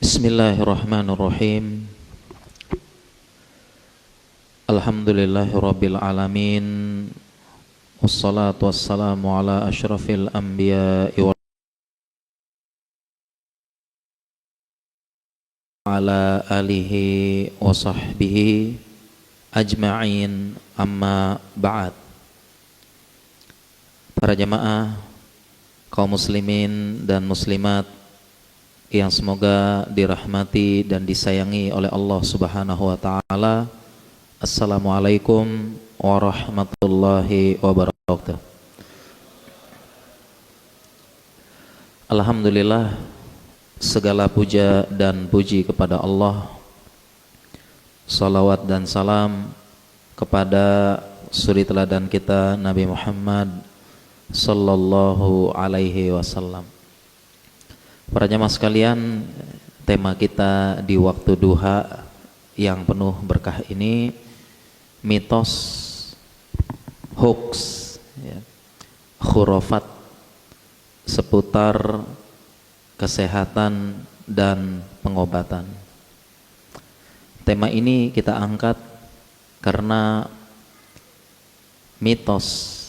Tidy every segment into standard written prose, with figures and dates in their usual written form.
Bismillahirrahmanirrahim. Alhamdulillahirabbil alamin. Wassalatu wassalamu ala asyrafil anbiya'i wa ala alihi wa sahbihi ajma'in, amma ba'd. Para jamaah kaum muslimin dan muslimat yang semoga dirahmati dan disayangi oleh Allah Subhanahu wa taala. Assalamualaikum warahmatullahi wabarakatuh. Alhamdulillah, segala puja dan puji kepada Allah. Salawat dan salam kepada suri teladan kita Nabi Muhammad sallallahu alaihi wasallam. Para jamaah sekalian, tema kita di waktu duha yang penuh berkah ini mitos, hoax, ya, khurafat seputar kesehatan dan pengobatan. Tema ini kita angkat karena mitos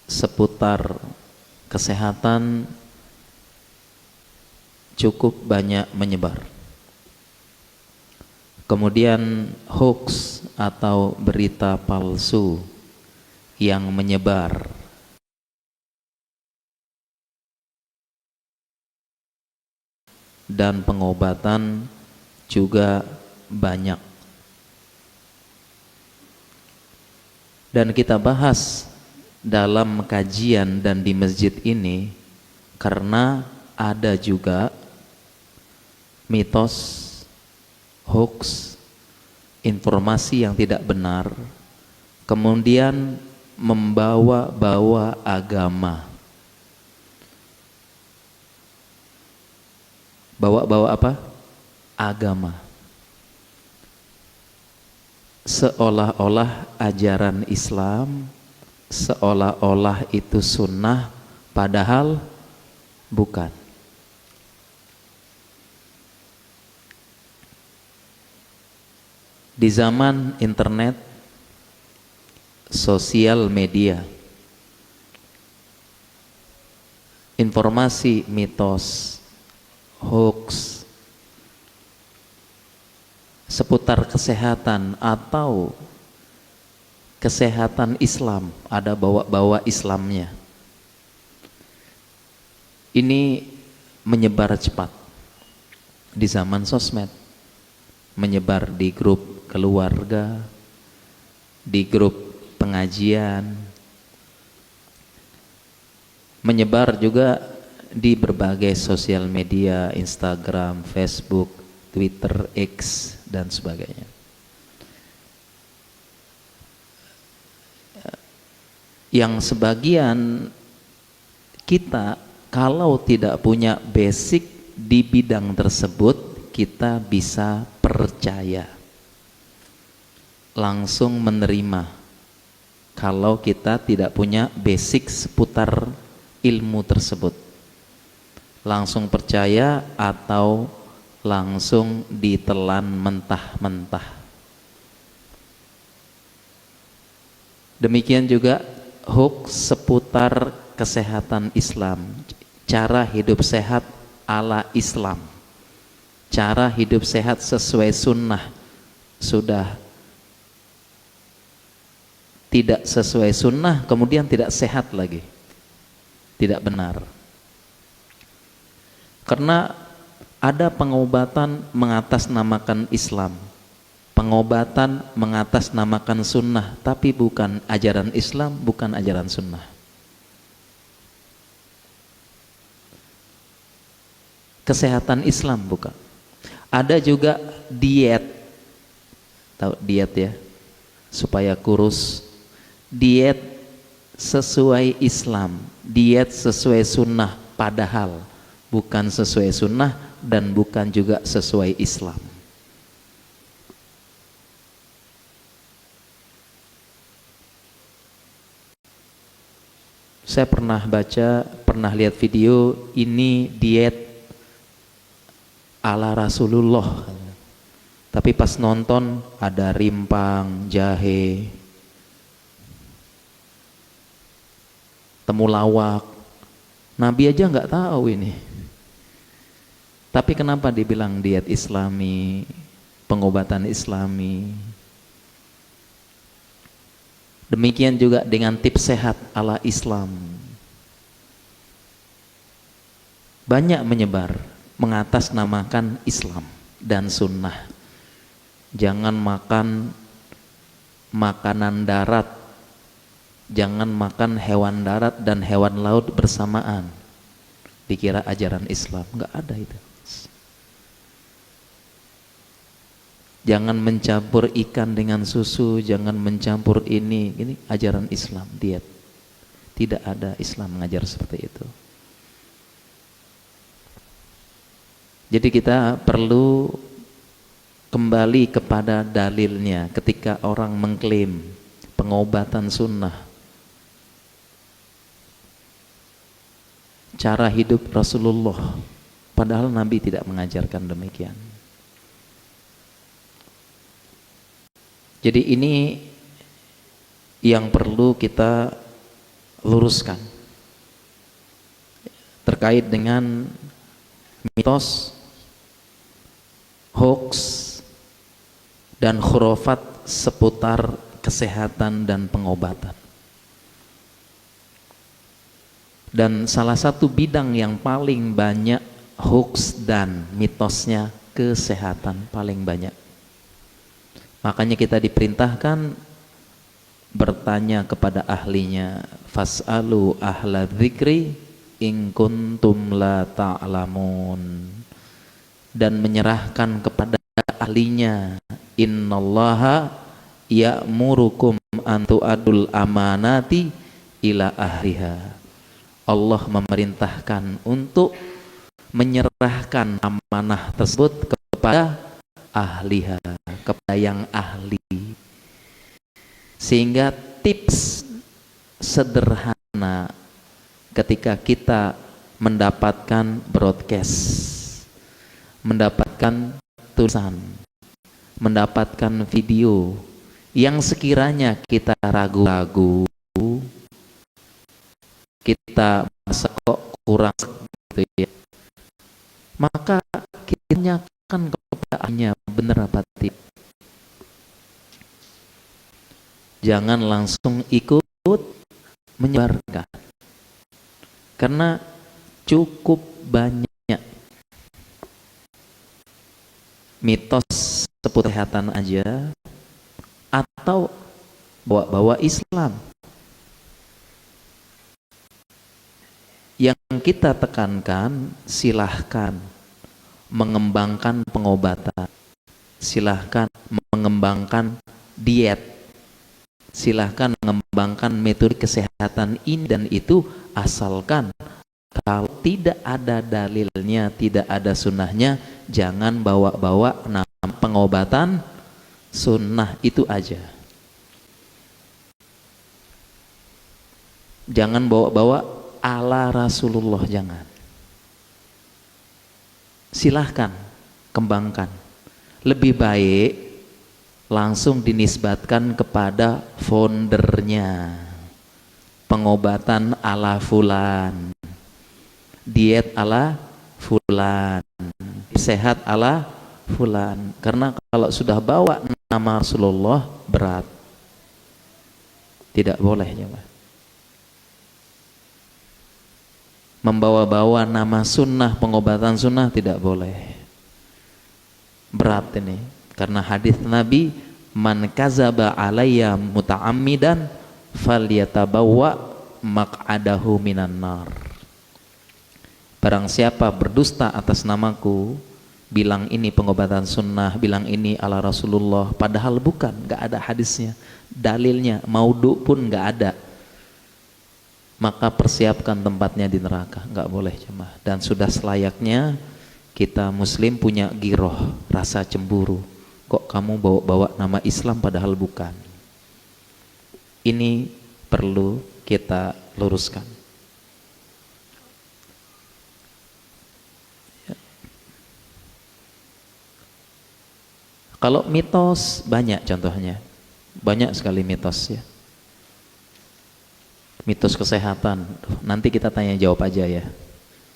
seputar kesehatan cukup banyak menyebar. Kemudian hoax atau berita palsu yang menyebar. Dan pengobatan juga banyak. Dan kita bahas dalam kajian dan di masjid ini karena ada juga mitos, hoax, informasi yang tidak benar, kemudian membawa-bawa agama. Bawa-bawa apa? Agama. Seolah-olah ajaran Islam, seolah-olah itu sunnah, padahal bukan. Di zaman internet, sosial media, informasi mitos, hoax seputar kesehatan atau kesehatan Islam, ada bawa-bawa Islamnya, ini menyebar cepat di zaman sosmed, menyebar di grup keluarga, di grup pengajian, menyebar juga di berbagai sosial media, Instagram, Facebook, Twitter, X, dan sebagainya. Yang sebagian kita kalau tidak punya basic di bidang tersebut, kita bisa percaya, langsung menerima. Kalau kita tidak punya basic seputar ilmu tersebut, langsung percaya atau langsung ditelan mentah-mentah. Demikian juga hoax seputar kesehatan Islam, cara hidup sehat ala Islam, cara hidup sehat sesuai sunnah, sudah tidak sesuai sunnah, kemudian tidak sehat lagi, tidak benar. Karena ada pengobatan mengatasnamakan Islam, pengobatan mengatasnamakan sunnah, tapi bukan ajaran Islam, bukan ajaran sunnah. Kesehatan Islam bukan. Ada juga diet, tahu diet ya, supaya kurus. Diet sesuai Islam, diet sesuai sunnah, padahal bukan sesuai sunnah dan bukan juga sesuai Islam. Saya pernah baca, pernah lihat video, ini diet ala Rasulullah. Tapi pas nonton ada rimpang, jahe, temulawak. Nabi aja nggak tahu ini. Tapi kenapa dibilang diet Islami, pengobatan Islami? Demikian juga dengan tips sehat ala Islam. Banyak menyebar, mengatasnamakan Islam dan sunnah. Jangan makan makanan darat, jangan makan hewan darat dan hewan laut bersamaan. Dikira ajaran Islam, nggak ada itu. Jangan mencampur ikan dengan susu, jangan mencampur ini ajaran Islam, diet. Tidak ada Islam mengajar seperti itu. Jadi kita perlu kembali kepada dalilnya ketika orang mengklaim pengobatan sunnah, cara hidup Rasulullah, padahal Nabi tidak mengajarkan demikian. Jadi ini yang perlu kita luruskan terkait dengan mitos, hoax, dan khurafat seputar kesehatan dan pengobatan. Dan salah satu bidang yang paling banyak hoax dan mitosnya kesehatan, paling banyak. Makanya kita diperintahkan bertanya kepada ahlinya, fas'alu ahla dzikri in kuntum la ta'lamun, dan menyerahkan kepada ahlinya. Innallaha ya'murukum an tu'adul amanati ila ahliha. Allah memerintahkan untuk menyerahkan amanah tersebut kepada ahliha, kepada yang ahli. Sehingga tips sederhana ketika kita mendapatkan broadcast, mendapatkan tulisan, mendapatkan video yang sekiranya kita ragu-ragu, kita merasa kok kurang gitu ya, maka kita tanyakan kepada ahlinya benar apa tidak. Jangan langsung ikut menyebarkan, karena cukup banyak mitos seputar kesehatan aja atau bawa-bawa Islam. Yang kita tekankan, silahkan mengembangkan pengobatan, silahkan mengembangkan diet, silahkan mengembangkan metode kesehatan ini dan itu, asalkan kalau tidak ada dalilnya, tidak ada sunnahnya, jangan bawa-bawa nama pengobatan sunnah itu aja. Jangan bawa-bawa ala Rasulullah, jangan. Silahkan kembangkan. Lebih baik langsung dinisbatkan kepada foundernya. Pengobatan ala fulan, diet ala fulan, sehat ala fulan. Karena kalau sudah bawa nama Rasulullah berat, tidak boleh ya. Membawa-bawa nama sunnah, pengobatan sunnah tidak boleh, berat ini. Karena hadis Nabi, man kazaba alayya muta'ammidan falyatabawwa maq'adahu minan nar. Barang siapa berdusta atas namaku, bilang ini pengobatan sunnah, bilang ini ala Rasulullah, padahal bukan, gak ada hadisnya, dalilnya, maudhu pun gak ada, maka persiapkan tempatnya di neraka. Gak boleh jemaah. Dan sudah selayaknya kita muslim punya giroh, rasa cemburu. Kok kamu bawa-bawa nama Islam padahal bukan. Ini perlu kita luruskan. Kalau mitos banyak contohnya, banyak sekali mitos ya. Mitos kesehatan, nanti kita tanya jawab aja ya.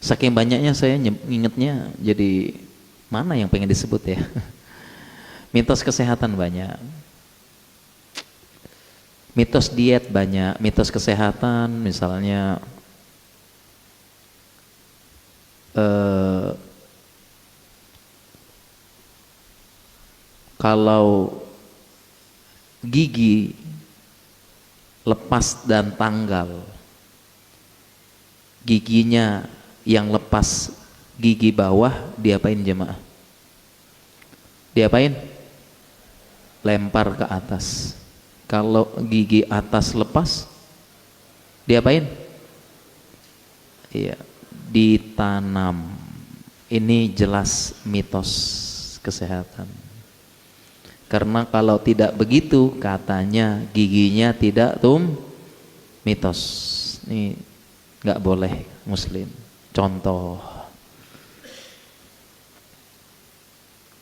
Saking banyaknya saya ingetnya jadi mana yang pengen disebut ya. Mitos kesehatan banyak, mitos diet banyak, mitos kesehatan misalnya kalau gigi lepas dan tanggal, giginya yang lepas gigi bawah diapain jemaah? Diapain? Lempar ke atas. Kalau gigi atas lepas diapain? Iya, ditanam. Ini jelas mitos kesehatan. Karena kalau tidak begitu katanya giginya tidak mitos. Ini nggak boleh muslim. Contoh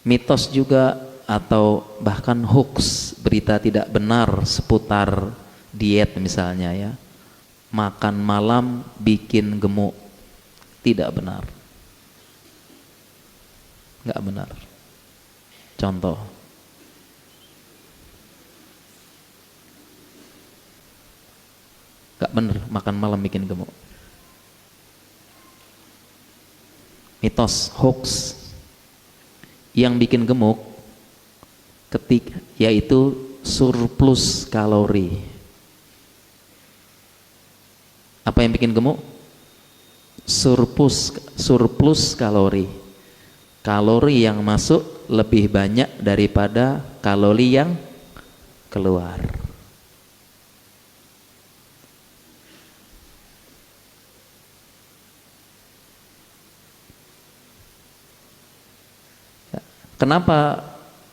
mitos juga atau bahkan hoax, berita tidak benar seputar diet misalnya ya. Makan malam bikin gemuk, tidak benar, nggak benar. Contoh gak bener makan malam bikin gemuk. Mitos, hoax. Yang bikin gemuk yaitu surplus kalori. Apa yang bikin gemuk? Surplus kalori. Kalori yang masuk lebih banyak daripada kalori yang keluar. Kenapa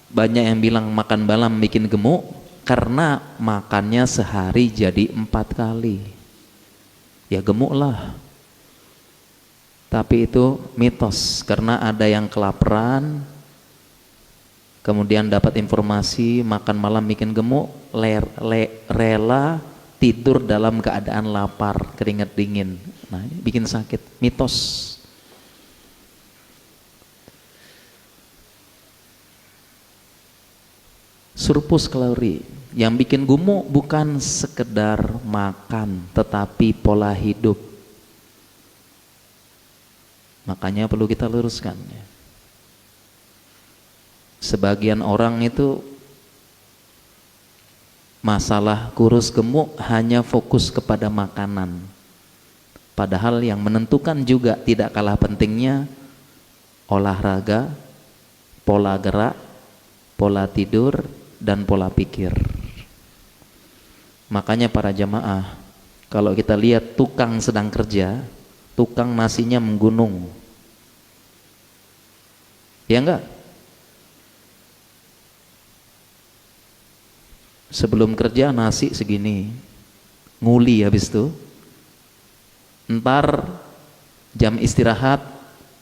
banyak yang bilang makan malam bikin gemuk? Karena makannya sehari jadi 4 kali. Ya gemuk lah. Tapi itu mitos, karena ada yang kelaparan, kemudian dapat informasi makan malam bikin gemuk, rela tidur dalam keadaan lapar, keringat dingin. Nah ini bikin sakit, mitos. Surplus kalori. Yang bikin gemuk bukan sekedar makan, tetapi pola hidup. Makanya perlu kita luruskan ya. Sebagian orang itu masalah kurus gemuk hanya fokus kepada makanan. Padahal yang menentukan juga tidak kalah pentingnya olahraga, pola gerak, pola tidur, dan pola pikir. Makanya para jamaah, kalau kita lihat tukang sedang kerja, tukang nasinya menggunung, ya enggak? Sebelum kerja nasi segini, nguli habis itu, ntar jam istirahat,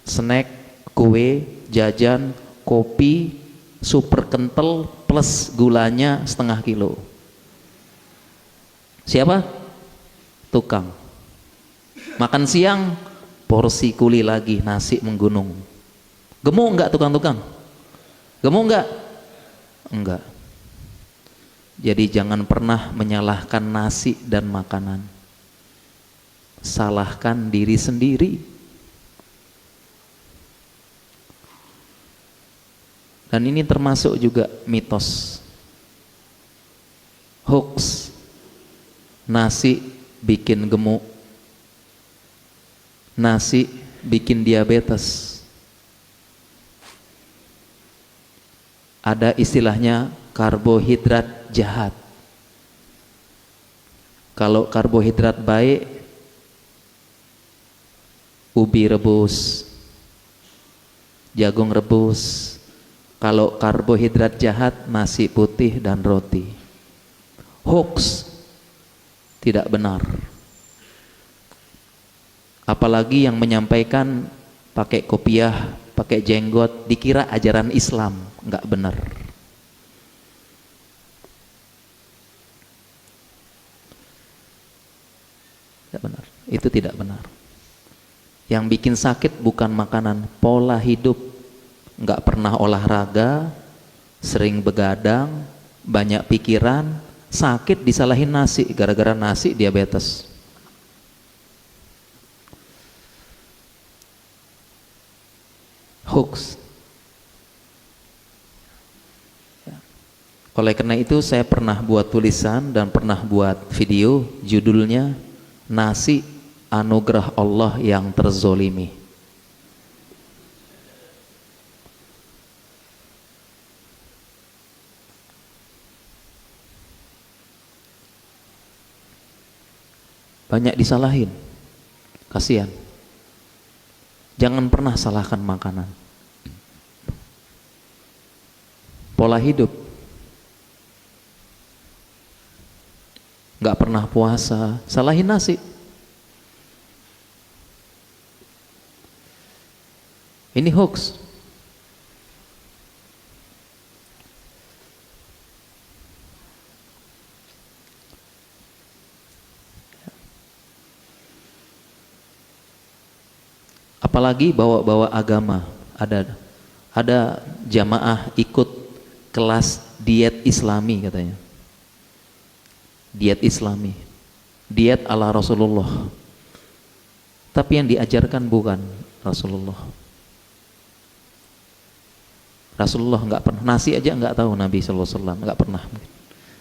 snack, kue, jajan, kopi, super kental plus gulanya 0,5 kilo. Siapa? Tukang. Makan siang porsi kuli lagi, nasi menggunung. Gemuk enggak tukang-tukang? Gemuk enggak? Enggak. Jadi jangan pernah menyalahkan nasi dan makanan. Salahkan diri sendiri. Dan ini termasuk juga mitos, hoax. Nasi bikin gemuk, nasi bikin diabetes. Ada istilahnya karbohidrat jahat. Kalau karbohidrat baik, ubi rebus, jagung rebus. Kalau karbohidrat jahat, nasi putih dan roti. Hoax, tidak benar. Apalagi yang menyampaikan pakai kopiah, pakai jenggot, dikira ajaran Islam, nggak benar. Itu tidak benar. Yang bikin sakit bukan makanan, pola hidup. Nggak pernah olahraga, sering begadang, banyak pikiran, sakit disalahin nasi, gara-gara nasi diabetes. Hoax. Oleh karena itu saya pernah buat tulisan dan pernah buat video, judulnya Nasi Anugerah Allah yang Terzolimi. Banyak disalahin, kasihan. Jangan pernah salahkan makanan. Pola hidup. Nggak pernah puasa, salahin nasi. Ini hoax. Apalagi bawa-bawa agama. Ada jamaah ikut kelas diet Islami katanya. Diet Islami, diet ala Rasulullah. Tapi yang diajarkan bukan Rasulullah. Rasulullah nggak pernah, nasi aja nggak tahu Nabi Sallallahu Alaihi Wasallam, nggak pernah.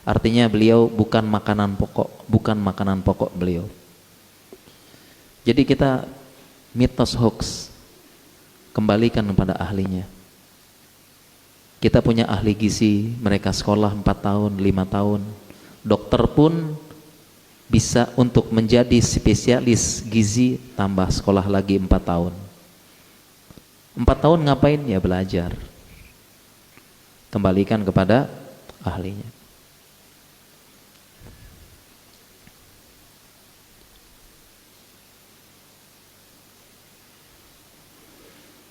Artinya beliau bukan makanan pokok beliau. Jadi kita mitos hoax, kembalikan kepada ahlinya. Kita punya ahli gizi, mereka sekolah 4 tahun, 5 tahun. Dokter pun bisa untuk menjadi spesialis gizi tambah sekolah lagi 4 tahun. 4 tahun ngapain? Ya belajar. Kembalikan kepada ahlinya.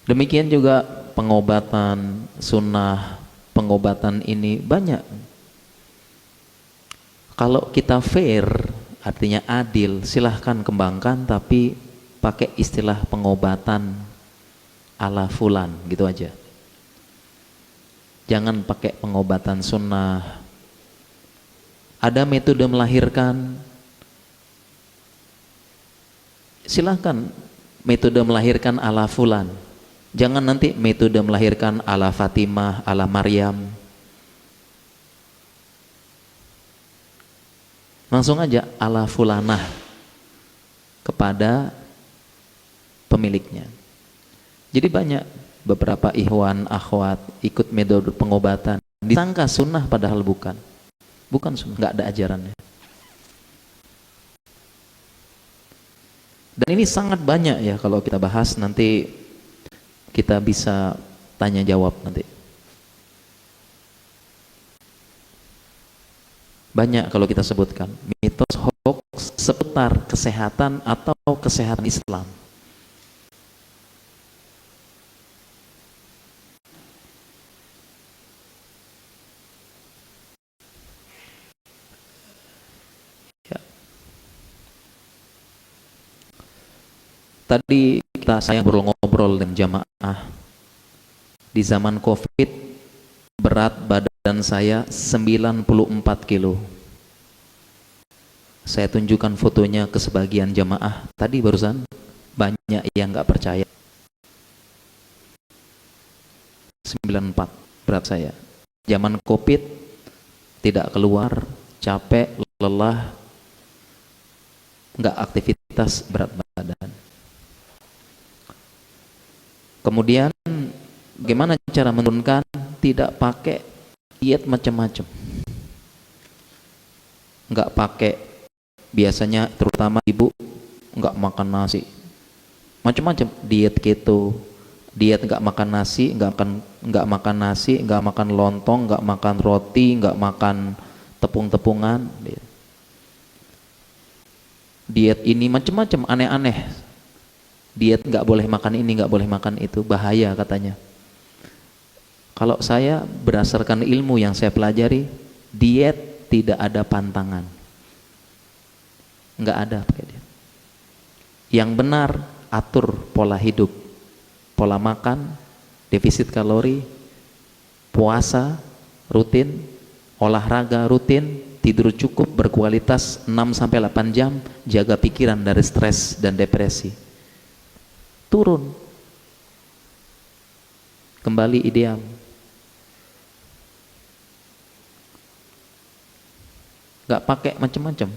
Demikian juga pengobatan sunnah, pengobatan ini banyak. Kalau kita fair, artinya adil, silahkan kembangkan, tapi pakai istilah pengobatan ala fulan, gitu aja. Jangan pakai pengobatan sunnah. Ada metode melahirkan, silahkan metode melahirkan ala fulan. Jangan nanti metode melahirkan ala Fatimah, ala Maryam. Langsung aja ala fulanah kepada pemiliknya. Jadi banyak beberapa ikhwan, akhwat ikut metode pengobatan. Disangka sunnah padahal bukan. Bukan sunnah, nggak ada ajarannya. Dan ini sangat banyak ya kalau kita bahas, nanti kita bisa tanya jawab nanti. Banyak kalau kita sebutkan mitos hoax seputar kesehatan atau kesehatan Islam. Ya. Tadi saya ngobrol dengan jamaah. Di zaman Covid berat badan saya 94 kilo. Saya tunjukkan fotonya ke sebagian jamaah tadi barusan, banyak yang nggak percaya. 94 berat saya. Zaman Covid tidak keluar, capek, lelah, nggak aktivitas, berat badan. Kemudian bagaimana cara menurunkan? Tidak pakai diet macam-macam, nggak pakai, biasanya terutama ibu nggak makan nasi, macam-macam diet keto, diet nggak makan nasi, nggak makan lontong, nggak makan roti, nggak makan tepung-tepungan, diet ini macam-macam aneh-aneh, diet nggak boleh makan ini, nggak boleh makan itu, bahaya katanya. Kalau saya berdasarkan ilmu yang saya pelajari, diet tidak ada pantangan, nggak ada pakai diet. Yang benar, atur pola hidup, pola makan, defisit kalori, puasa rutin, olahraga rutin, tidur cukup berkualitas 6-8 jam, jaga pikiran dari stres dan depresi. Turun. Kembali ideal. Gak pakai macam-macam.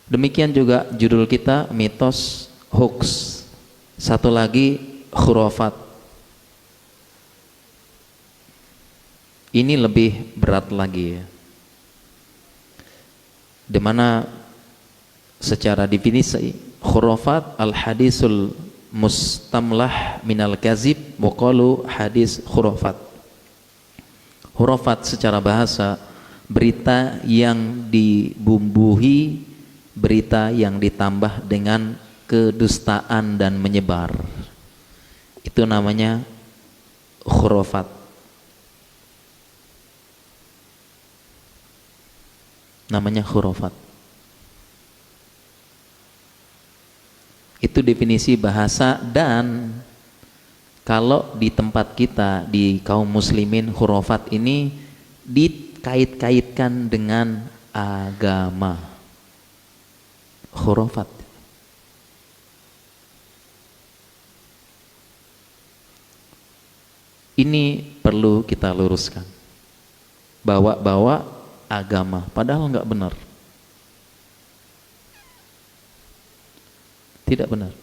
Demikian juga judul kita, mitos, hoax. Satu lagi, khurafat. Ini lebih berat lagi ya. Dimana secara definisi khurafat al-hadisul mustamlah minal kazib wa qalu hadis khurafat. Khurafat secara bahasa berita yang dibumbuhi, berita yang ditambah dengan kedustaan dan menyebar. Itu namanya khurafat. Namanya khurafat. Itu definisi bahasa, dan kalau di tempat kita, di kaum muslimin, khurafat ini dikait-kaitkan dengan agama. Khurafat. Ini perlu kita luruskan. Bawa-bawa agama, padahal nggak benar. Tidak benar.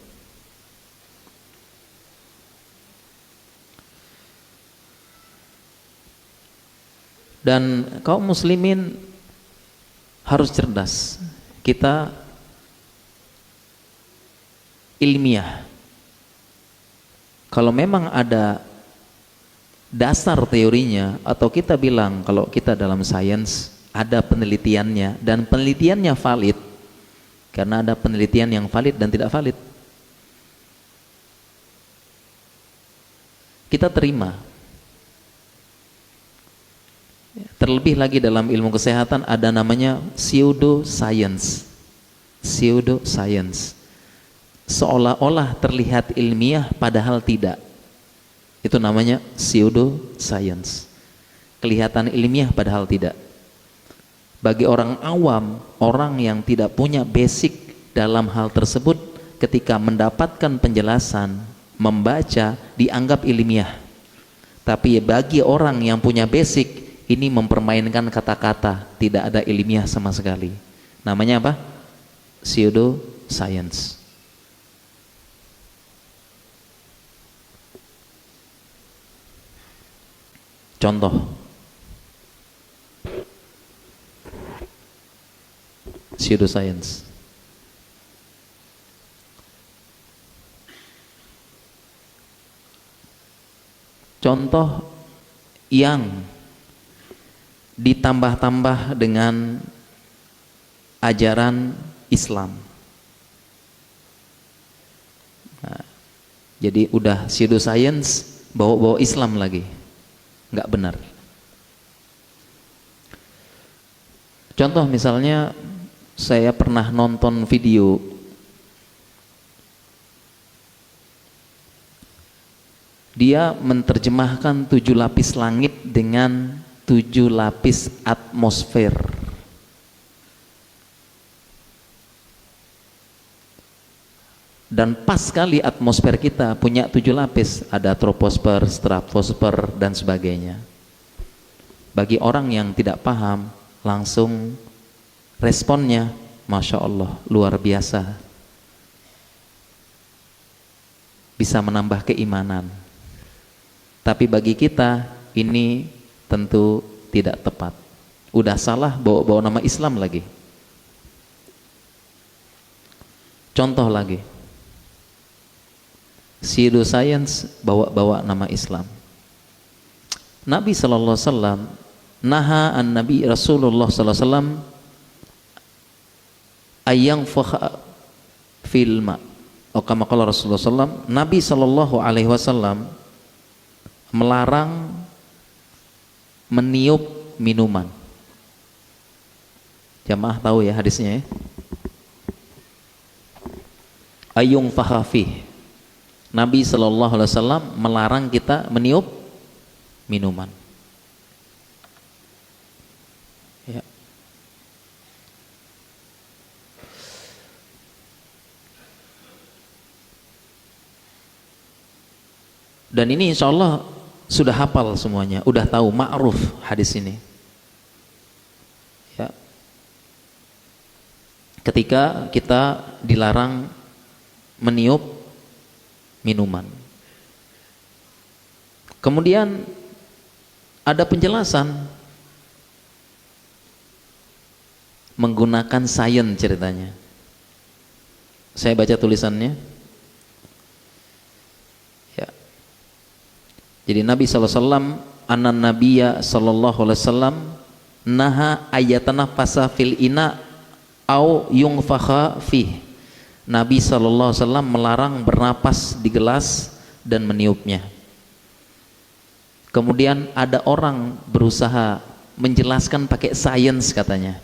Dan kaum muslimin harus cerdas. Kita ilmiah. Kalau memang ada dasar teorinya, atau kita bilang kalau kita dalam sains ada penelitiannya dan penelitiannya valid, karena ada penelitian yang valid dan tidak valid, kita terima. Terlebih lagi dalam ilmu kesehatan ada namanya pseudoscience. Pseudoscience, seolah-olah terlihat ilmiah padahal tidak. Itu namanya pseudoscience. Kelihatan ilmiah padahal tidak. Bagi orang awam, orang yang tidak punya basic dalam hal tersebut, ketika mendapatkan penjelasan, membaca, dianggap ilmiah. Tapi bagi orang yang punya basic, ini mempermainkan kata-kata, tidak ada ilmiah sama sekali. Namanya apa? Pseudoscience. Contoh pseudoscience. Contoh yang ditambah-tambah dengan ajaran Islam. Nah, jadi udah pseudoscience bawa-bawa Islam lagi, nggak benar. Contoh misalnya, saya pernah nonton video dia menerjemahkan 7 lapis langit dengan 7 lapis atmosfer. Dan pas sekali atmosfer kita punya 7 lapis, ada troposfer, stratosfer dan sebagainya. Bagi orang yang tidak paham, langsung responnya, Masya Allah, luar biasa, bisa menambah keimanan. Tapi bagi kita ini tentu tidak tepat. Udah salah, bawa-bawa nama Islam lagi. Contoh lagi, pseudoscience bawa-bawa nama Islam. Nabi sallallahu alaihi wasallam naha an-nabi Rasulullah sallallahu alaihi wasallam ayang fakha fil ma. Kama qala Rasulullah sallallahu, Nabi sallallahu alaihi wasallam melarang meniup minuman. Jamaah tahu ya hadisnya ya? Ayung fahafi. Nabi SAW melarang kita meniup minuman. Ya. Dan ini insya Allah sudah hafal semuanya, udah tahu ma'ruf hadis ini. Ya. Ketika kita dilarang meniup minuman, kemudian ada penjelasan menggunakan sains ceritanya. Saya baca tulisannya. Ya. Jadi Nabi SAW, anan Nabiya SAW naha ayatana fasa fil ina au yungfakha fih. Nabi SAW melarang bernapas di gelas dan meniupnya. Kemudian ada orang berusaha menjelaskan pakai sains katanya.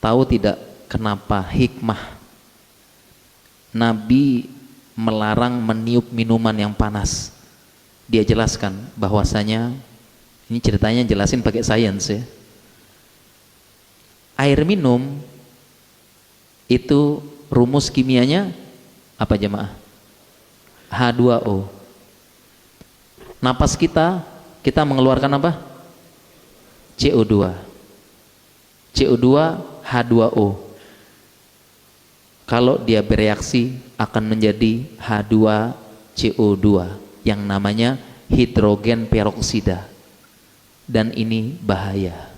Tahu tidak kenapa hikmah Nabi melarang meniup minuman yang panas? Dia jelaskan bahwasanya, ini ceritanya jelasin pakai sains ya. Air minum itu rumus kimianya apa jemaah? H2O. Napas kita mengeluarkan apa? CO2. CO2 H2O. Kalau dia bereaksi akan menjadi H2CO2 yang namanya hidrogen peroksida. Dan ini bahaya.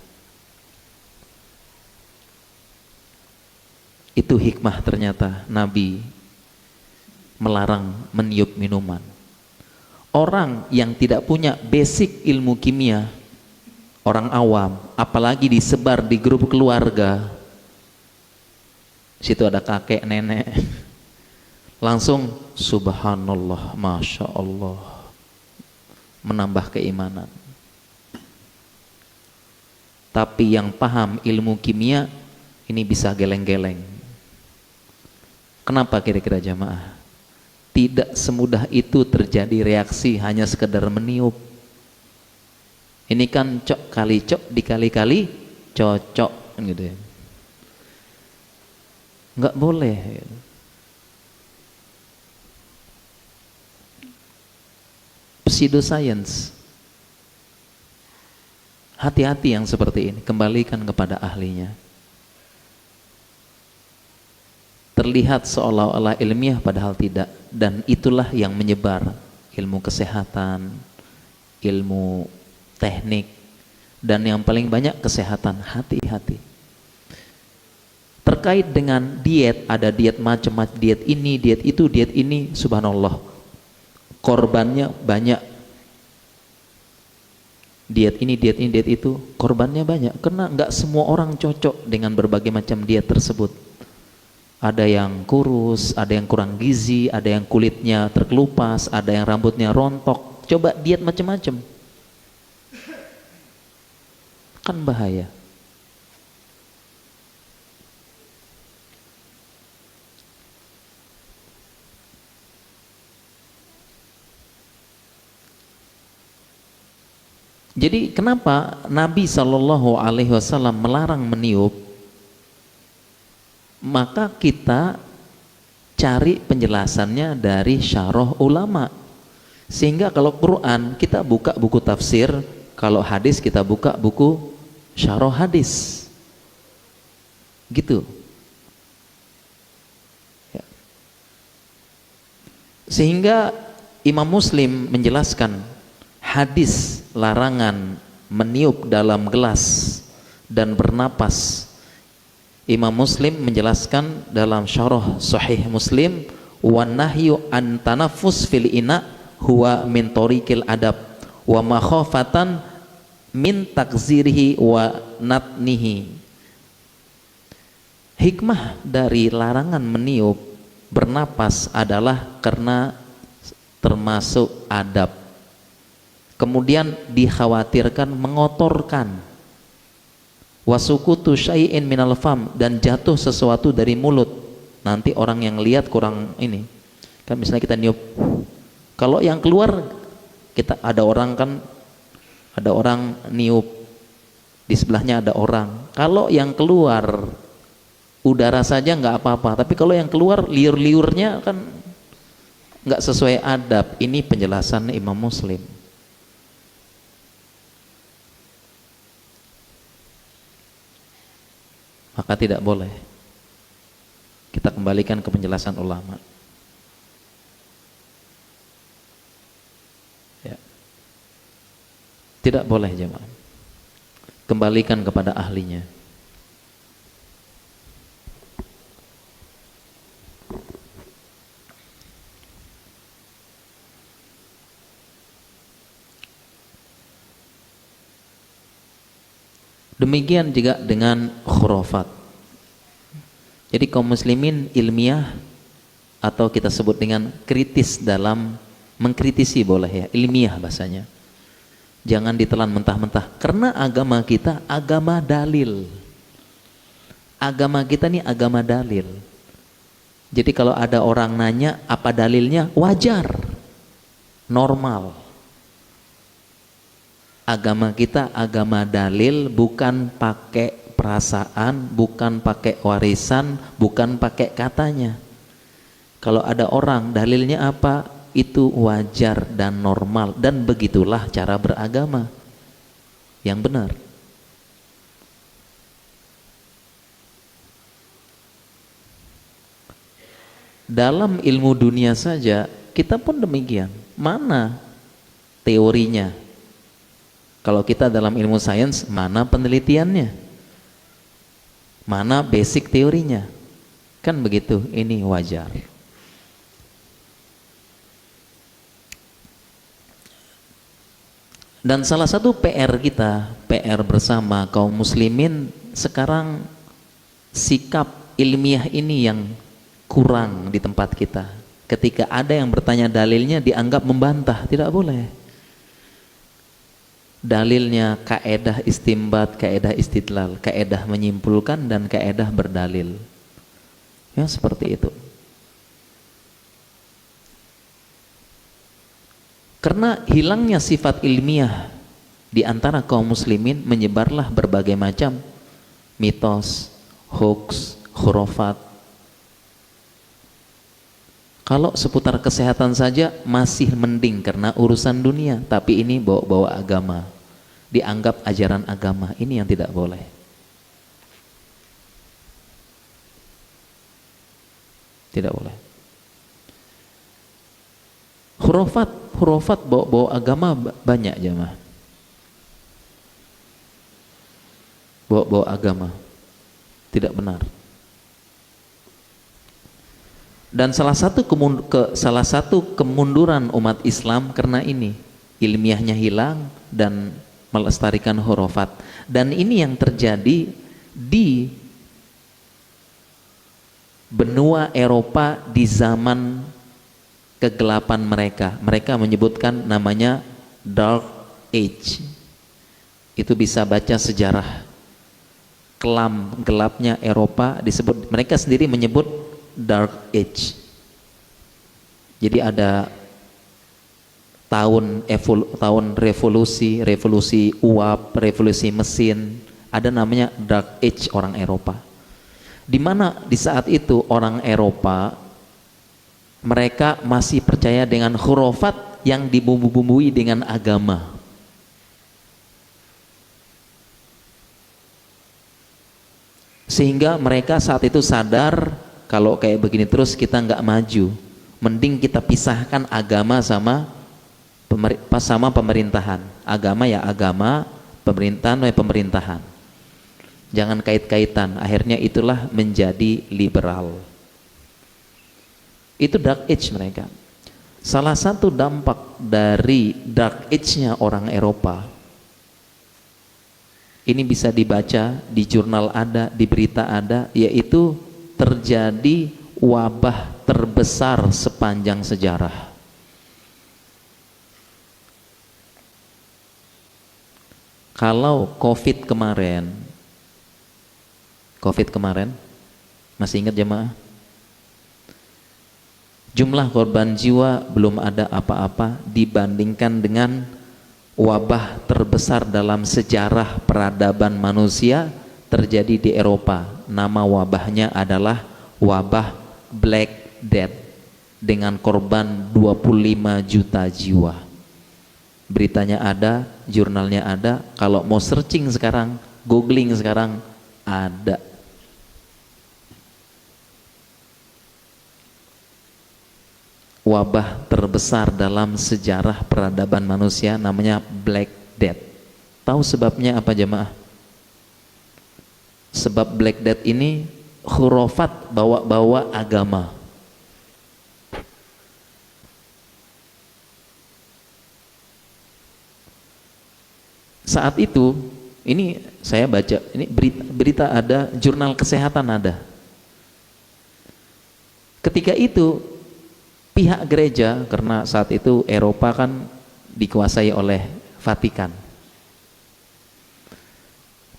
Itu hikmah ternyata Nabi melarang meniup minuman. Orang yang tidak punya basic ilmu kimia, orang awam, apalagi disebar di grup keluarga, situ ada kakek nenek, langsung subhanallah, masya Allah, menambah keimanan. Tapi yang paham ilmu kimia ini bisa geleng-geleng. Kenapa kira-kira jamaah? Tidak semudah itu terjadi reaksi hanya sekedar meniup. Ini kan cok kali cok dikali-kali cocok gitu ya. Nggak boleh. Pseudoscience. Hati-hati yang seperti ini, kembalikan kepada ahlinya. Terlihat seolah-olah ilmiah padahal tidak, dan itulah yang menyebar ilmu kesehatan, ilmu teknik, dan yang paling banyak kesehatan. Hati-hati. Terkait dengan diet, ada diet macam-macam, diet ini, diet itu, diet ini, subhanallah, korbannya banyak. Diet ini, diet ini, diet itu, korbannya banyak, karena nggak semua orang cocok dengan berbagai macam diet tersebut. Ada yang kurus, ada yang kurang gizi, ada yang kulitnya terkelupas, ada yang rambutnya rontok. Coba diet macam-macam, kan bahaya. Jadi kenapa Nabi SAW melarang meniup? Maka kita cari penjelasannya dari syarah ulama. Sehingga kalau Quran kita buka buku tafsir, kalau hadis kita buka buku syarah hadis. Gitu. Ya. Sehingga Imam Muslim menjelaskan hadis larangan meniup dalam gelas dan bernapas. Imam Muslim menjelaskan dalam syarah Sahih Muslim, wan nahyu an tanaffus fil ina huwa min tariqil adab wa makhafatan min takzirihi wa natnihi. Hikmah dari larangan meniup bernapas adalah karena termasuk adab. kemudian dikhawatirkan mengotorkan. Wasukutu syai'in minal fam, dan jatuh sesuatu dari mulut, nanti orang yang lihat kurang ini kan. Misalnya kita niup, kalau yang keluar, kita ada orang niup di sebelahnya ada orang, kalau yang keluar udara saja nggak apa-apa, tapi kalau yang keluar liur-liurnya kan nggak sesuai adab. Ini penjelasan Imam Muslim. Maka tidak boleh. Kita kembalikan ke penjelasan ulama. Ya. Tidak boleh jemaah. Kembalikan kepada ahlinya. Demikian juga dengan khurafat. Jadi kaum muslimin ilmiah, atau kita sebut dengan kritis dalam mengkritisi, boleh ya, ilmiah bahasanya. Jangan ditelan mentah-mentah, karena agama kita agama dalil. Agama kita nih agama dalil. Jadi kalau ada orang nanya apa dalilnya, wajar, normal. Agama kita agama dalil, bukan pakai perasaan, bukan pakai warisan, bukan pakai katanya. Kalau ada orang dalilnya apa, itu wajar dan normal, dan begitulah cara beragama yang benar. Dalam ilmu dunia saja kita pun demikian. Mana teorinya? Kalau kita dalam ilmu sains, mana penelitiannya? Mana basic teorinya? Kan begitu, ini wajar. Dan salah satu PR kita, PR bersama kaum muslimin sekarang, sikap ilmiah ini yang kurang di tempat kita. Ketika ada yang bertanya dalilnya, dianggap membantah. Tidak boleh. Dalilnya kaedah istimbat, kaedah istidlal, kaedah menyimpulkan, dan kaedah berdalil. Ya seperti itu. Karena hilangnya sifat ilmiah di antara kaum muslimin, menyebarlah berbagai macam mitos, hoax, khurafat. Kalau seputar kesehatan saja masih mending karena urusan dunia, tapi ini bawa-bawa agama, dianggap ajaran agama. Ini yang tidak boleh. Tidak boleh. Khurafat bawa-bawa agama banyak jemaah. Bawa-bawa agama tidak benar. Dan salah satu kemunduran umat Islam karena ini, ilmiahnya hilang dan melestarikan khurafat. Dan ini yang terjadi di benua Eropa di zaman kegelapan mereka. Mereka menyebutkan namanya Dark Age. Itu bisa baca sejarah kelam gelapnya Eropa, disebut, mereka sendiri menyebut Dark Age. Jadi ada tahun revolusi uap, revolusi mesin, ada namanya Dark Age orang Eropa. Di mana di saat itu orang Eropa mereka masih percaya dengan khurafat yang dibumbu-bumbui dengan agama. Sehingga mereka saat itu sadar, kalau kayak begini terus kita nggak maju, mending kita pisahkan agama sama pemerintahan. Agama ya agama, pemerintahan ya pemerintahan. Jangan kait-kaitan. Akhirnya itulah menjadi liberal. Itu Dark Age mereka. Salah satu dampak dari Dark Age-nya orang Eropa, ini bisa dibaca di jurnal ada, di berita ada, yaitu terjadi wabah terbesar sepanjang sejarah. Kalau COVID kemarin, masih ingat jemaah? Jumlah korban jiwa belum ada apa-apa dibandingkan dengan wabah terbesar dalam sejarah peradaban manusia terjadi di Eropa. Nama wabahnya adalah wabah Black Death dengan korban 25 juta jiwa. Beritanya ada, jurnalnya ada, kalau mau searching sekarang, googling sekarang, ada. Wabah terbesar dalam sejarah peradaban manusia namanya Black Death. Tahu sebabnya apa jemaah? Sebab Black Death ini khurafat, bawa-bawa agama. Saat itu, ini saya baca, ini berita ada, jurnal kesehatan ada. Ketika itu pihak gereja, karena saat itu Eropa kan dikuasai oleh Vatikan,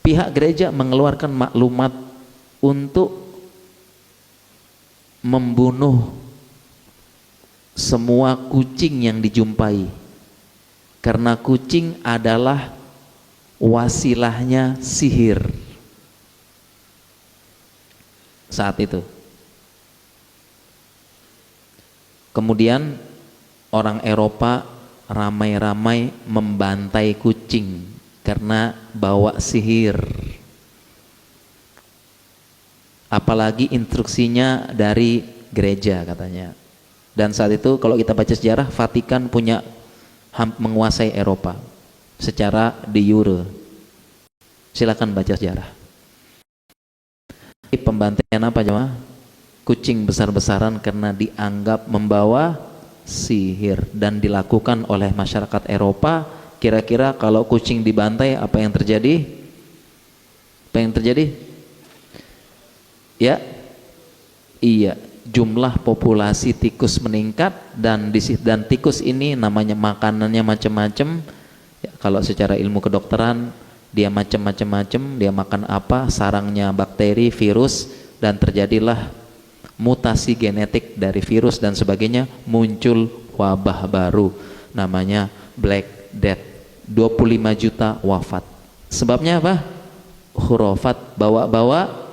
pihak gereja mengeluarkan maklumat untuk membunuh semua kucing yang dijumpai, karena kucing adalah wasilahnya sihir saat itu. Kemudian orang Eropa ramai-ramai membantai kucing karena bawa sihir. Apalagi instruksinya dari gereja katanya. Dan saat itu kalau kita baca sejarah, Vatikan punya menguasai Eropa secara de jure. Silakan baca sejarah. Pembantaian apa jemaah? Kucing besar-besaran karena dianggap membawa sihir, dan dilakukan oleh masyarakat Eropa. Kira-kira kalau kucing dibantai apa yang terjadi? Apa yang terjadi? Ya, iya, jumlah populasi tikus meningkat, dan tikus ini namanya makanannya macam-macam. Ya, kalau secara ilmu kedokteran dia macam-macam, dia makan apa? Sarangnya bakteri, virus, dan terjadilah mutasi genetik dari virus dan sebagainya, muncul wabah baru namanya Black Death. 25 juta wafat. Sebabnya apa? Khurafat, bawa-bawa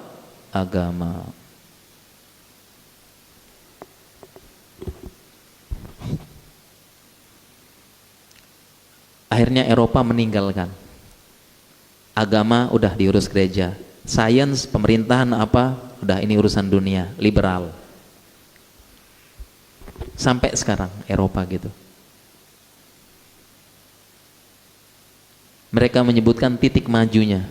agama. Akhirnya Eropa meninggalkan. Agama udah diurus gereja. Sains, pemerintahan apa? Udah ini urusan dunia, liberal. Sampai sekarang Eropa gitu. Mereka menyebutkan titik majunya.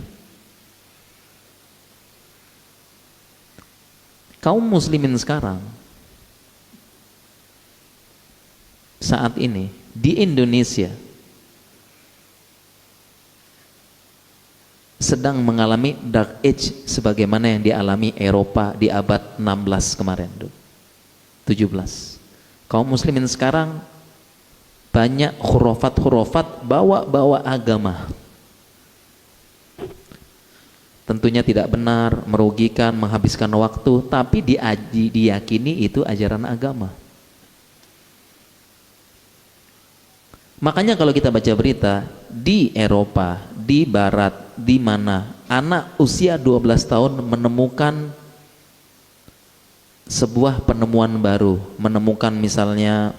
Kaum muslimin sekarang saat ini di Indonesia sedang mengalami dark age sebagaimana yang dialami Eropa di abad 16 kemarin, 17. Kaum muslimin sekarang banyak khurafat, bawa-bawa agama. Tentunya tidak benar, merugikan, menghabiskan waktu, tapi diyakini itu ajaran agama. Makanya kalau kita baca berita di Eropa, di Barat, di mana anak usia 12 tahun menemukan sebuah penemuan baru, menemukan misalnya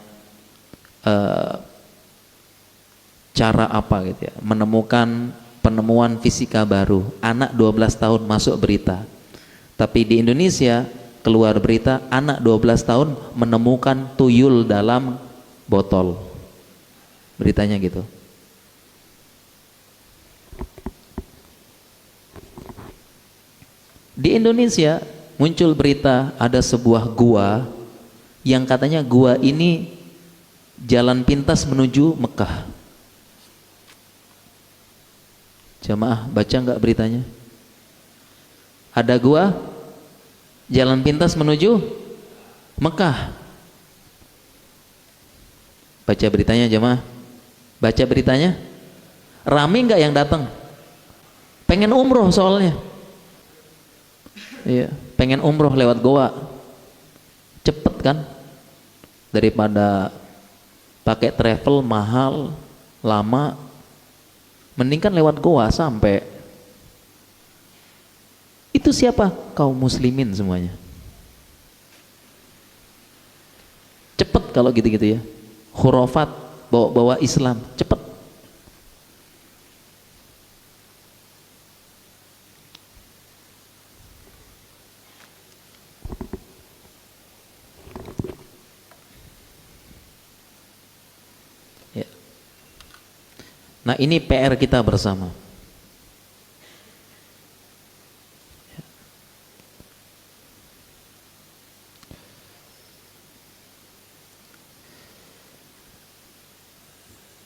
cara apa gitu ya, menemukan penemuan fisika baru, anak 12 tahun masuk berita. Tapi di Indonesia keluar berita anak 12 tahun menemukan tuyul dalam botol. Beritanya gitu. Di Indonesia muncul berita ada sebuah gua yang katanya gua ini jalan pintas menuju Mekah. Jamaah baca nggak beritanya? Ada gua jalan pintas menuju Mekah. Baca beritanya jamaah. Baca beritanya. Rame nggak yang datang? pengen umroh soalnya. Iya, pengen umroh lewat Goa, cepet kan, daripada pakai travel mahal, lama, mending kan lewat Goa sampai. Itu siapa? Kaum muslimin semuanya. Cepet kalau gitu-gitu ya, khurafat, bawa-bawa Islam, cepet. Ya. Nah ini PR kita bersama.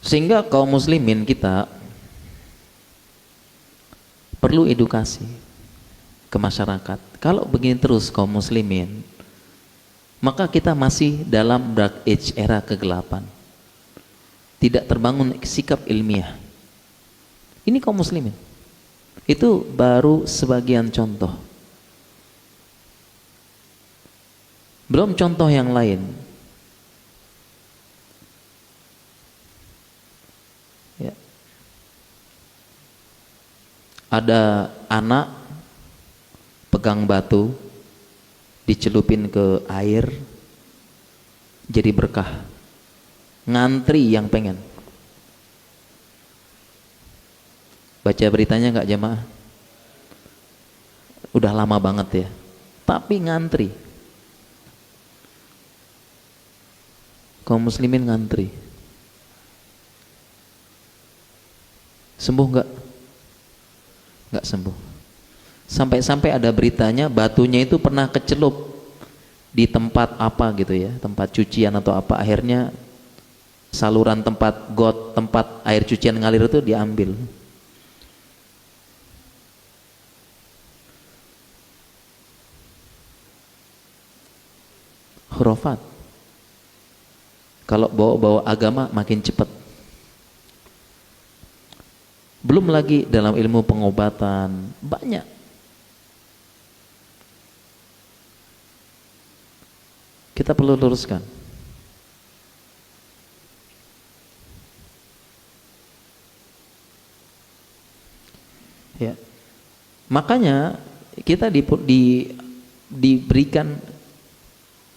Sehingga kaum muslimin kita perlu edukasi ke masyarakat. Kalau begini terus kaum muslimin, maka kita masih dalam dark age, era kegelapan. Tidak terbangun sikap ilmiah. Ini kaum muslimin. Itu baru sebagian contoh. Belum contoh yang lain. Ya. Ada anak pegang batu, dicelupin ke air, jadi berkah. Ngantri yang pengen. Baca beritanya nggak jemaah? Udah lama banget ya, tapi ngantri. Kaum muslimin ngantri. Sembuh nggak? Nggak sembuh. Sampai-sampai ada beritanya batunya itu pernah kecelup di tempat apa gitu ya, tempat cucian atau apa, akhirnya saluran tempat got, tempat air cucian ngalir itu diambil. Khurafat. Kalau bawa-bawa agama makin cepat. Belum lagi dalam ilmu pengobatan, banyak. Kita perlu luruskan. Ya. Makanya kita diberikan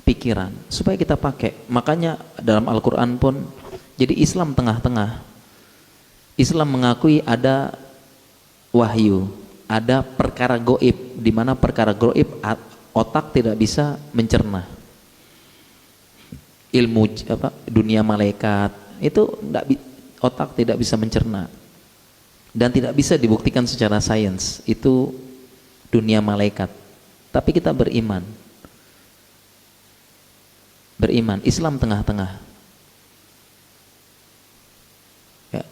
pikiran supaya kita pakai. Makanya dalam Al-Quran pun, jadi Islam tengah-tengah. Islam mengakui ada wahyu, ada perkara goib, di mana perkara goib otak tidak bisa mencerna. Ilmu apa, dunia malaikat itu otak tidak bisa mencerna dan tidak bisa dibuktikan secara sains. Itu dunia malaikat. Tapi kita beriman. Islam tengah-tengah. Ya.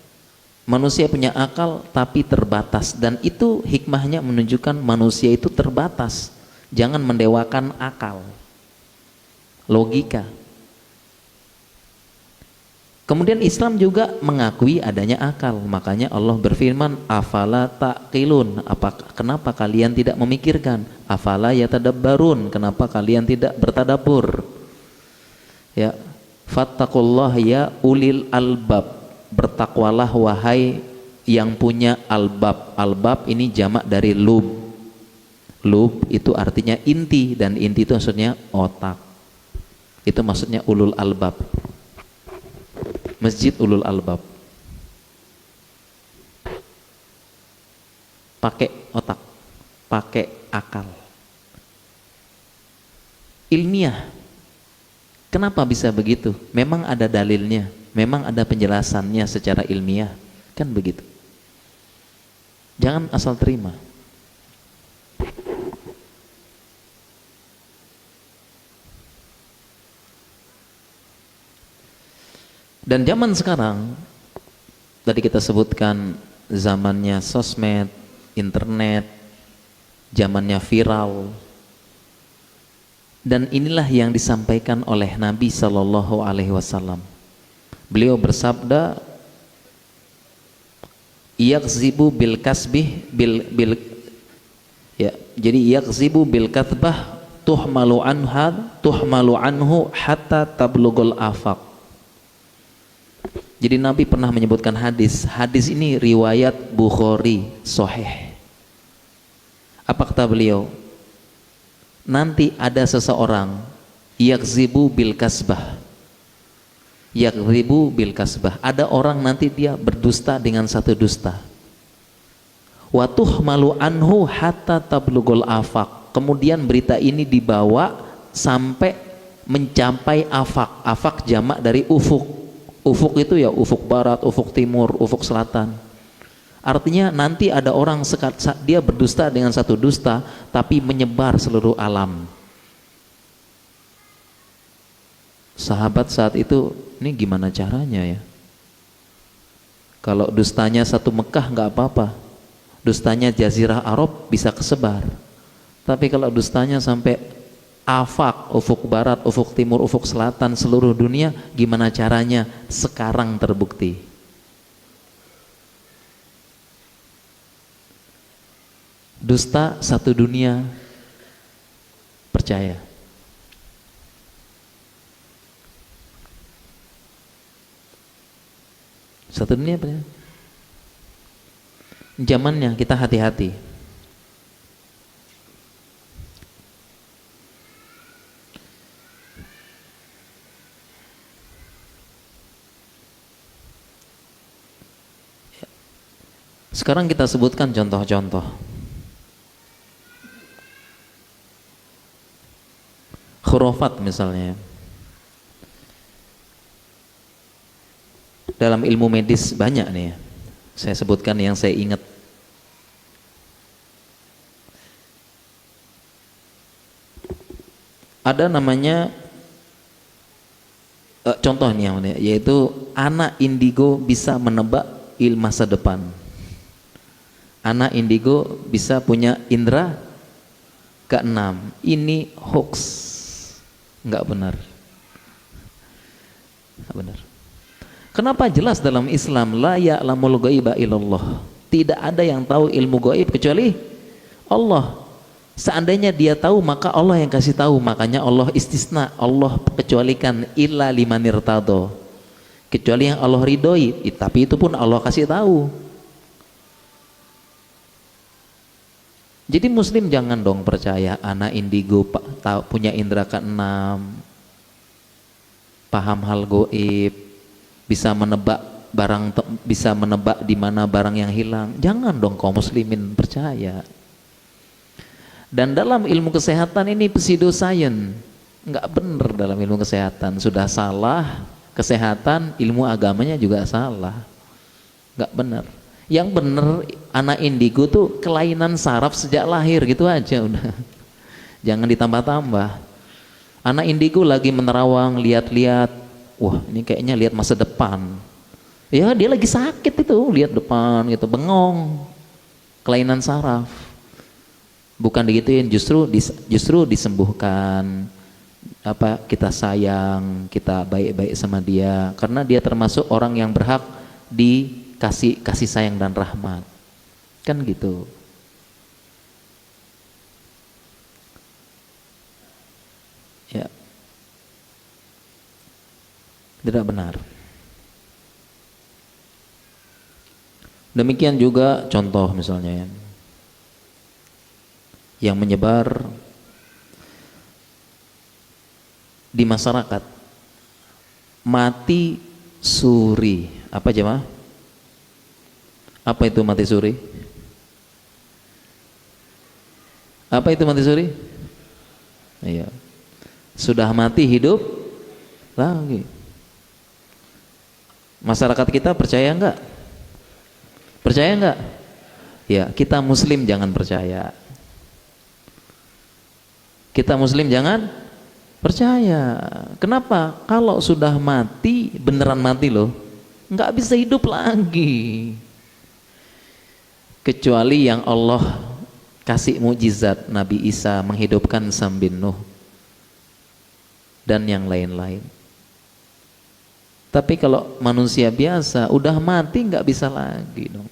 Manusia punya akal tapi terbatas, dan itu hikmahnya menunjukkan manusia itu terbatas. Jangan mendewakan akal, logika. Kemudian Islam juga mengakui adanya akal. Makanya Allah berfirman, afala taqilun, kenapa kalian tidak memikirkan? Afala yatadabbarun, kenapa kalian tidak bertadabbur? Ya, fattaqullah ya ulil albab, bertakwalah wahai yang punya albab. Albab ini jamak dari lub. Lub itu artinya inti, dan inti itu maksudnya otak. Itu maksudnya ulul albab. Masjid ulul albab. Pakai otak, pakai akal. Ilmiah. Kenapa bisa begitu? Memang ada dalilnya, memang ada penjelasannya secara ilmiah. Kan begitu. Jangan asal terima. Dan zaman sekarang, tadi kita sebutkan zamannya sosmed, internet, zamannya viral. Dan inilah yang disampaikan oleh Nabi SAW. Beliau bersabda, yakzibu bil kasbih bil ya, jadi yakzibu bil kathbah tuhmalu anhu hatta tablugul afaq. Jadi Nabi pernah menyebutkan hadis ini riwayat Bukhari sahih. Apa kata beliau? Nanti ada seseorang yakzibu bil kasbah, ada orang nanti dia berdusta dengan satu dusta. Wa tuhmalu anhu hatta tablugul afaq. Kemudian berita ini dibawa sampai mencapai afaq. Afaq jamak dari ufuk. Ufuk itu ya ufuk barat, ufuk timur, ufuk selatan. Artinya nanti ada orang dia berdusta dengan satu dusta tapi menyebar seluruh alam. Sahabat saat itu, ini gimana caranya ya? Kalau dustanya satu Mekah nggak apa-apa, dustanya Jazirah Arab bisa kesebar. Tapi kalau dustanya sampai afaq, ufuk barat, ufuk timur, ufuk selatan, seluruh dunia, gimana caranya? Sekarang terbukti. Dusta satu dunia percaya. Satu dunia percaya. Zamannya kita hati-hati. Sekarang kita sebutkan contoh-contoh. Khurafat misalnya. Dalam ilmu medis banyak nih ya. Saya sebutkan yang saya ingat. Ada namanya contoh nih yang yaitu anak indigo bisa menebak masa depan. Anak indigo bisa punya indera keenam. Ini hoax, nggak benar. Nggak benar. Kenapa jelas dalam Islam la ya'lamul ghaiba illallah. Tidak ada yang tahu ilmu gaib kecuali Allah. Seandainya dia tahu maka Allah yang kasih tahu. Makanya Allah istisna, Allah kecualikan illa limanir tado. Kecuali yang Allah ridhoi, tapi itu pun Allah kasih tahu. Jadi muslim jangan dong percaya anak indigo punya indera keenam, paham hal gaib, bisa menebak bisa menebak di mana barang yang hilang. Jangan dong kaum muslimin percaya. Dan dalam ilmu kesehatan ini pseudoscience, nggak benar dalam ilmu kesehatan. Sudah salah kesehatan, ilmu agamanya juga salah, nggak benar. Yang benar anak indigo tuh kelainan saraf sejak lahir gitu aja udah. Jangan ditambah-tambah. Anak indigo lagi menerawang, lihat-lihat, wah ini kayaknya lihat masa depan. Ya dia lagi sakit itu, lihat depan gitu, bengong, kelainan saraf. Bukan digituin, justru disembuhkan. Apa kita sayang, kita baik-baik sama dia, karena dia termasuk orang yang berhak dikasih kasih sayang dan rahmat. Kan gitu. Ya. Tidak benar. Demikian juga contoh misalnya yang menyebar di masyarakat, mati suri. Apa jemaah? Apa itu mati suri? Apa itu mati suri? Iya. Sudah mati hidup lagi. Masyarakat kita percaya enggak? Percaya enggak? Ya, kita muslim jangan percaya. Kita muslim jangan percaya. Kenapa? Kalau sudah mati, beneran mati loh, nggak bisa hidup lagi. Kecuali yang Allah kasih mukjizat, Nabi Isa menghidupkan Sam bin Nuh dan yang lain-lain. Tapi kalau manusia biasa udah mati nggak bisa lagi dong.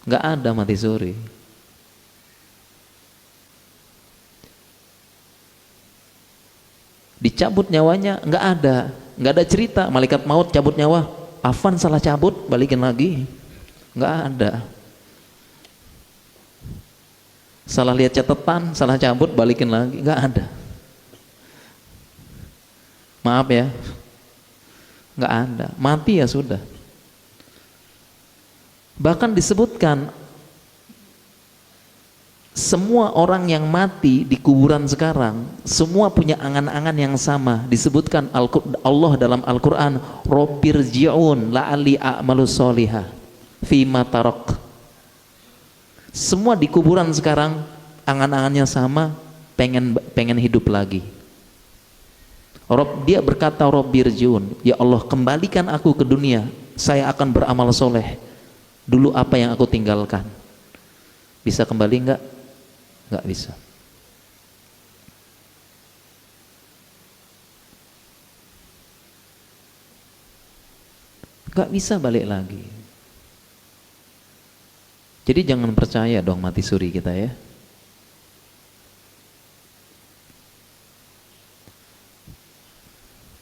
Nggak ada mati suri. Dicabut nyawanya nggak ada cerita malaikat maut cabut nyawa, Afan salah cabut balikin lagi, nggak ada. Salah lihat catatan salah cabut balikin lagi, nggak ada. Maaf ya, nggak ada, mati ya sudah. Bahkan disebutkan semua orang yang mati di kuburan sekarang semua punya angan-angan yang sama. Disebutkan Allah dalam Al-Quran, Rabbirji'un la'ali a'malu sholihah fima tarok. Semua di kuburan sekarang angan-angannya sama, pengen hidup lagi. Dia berkata, Rabbirji'un, ya Allah kembalikan aku ke dunia, saya akan beramal soleh dulu apa yang aku tinggalkan. Bisa kembali enggak? Nggak bisa. Nggak bisa balik lagi. Jadi jangan percaya dong mati suri kita ya.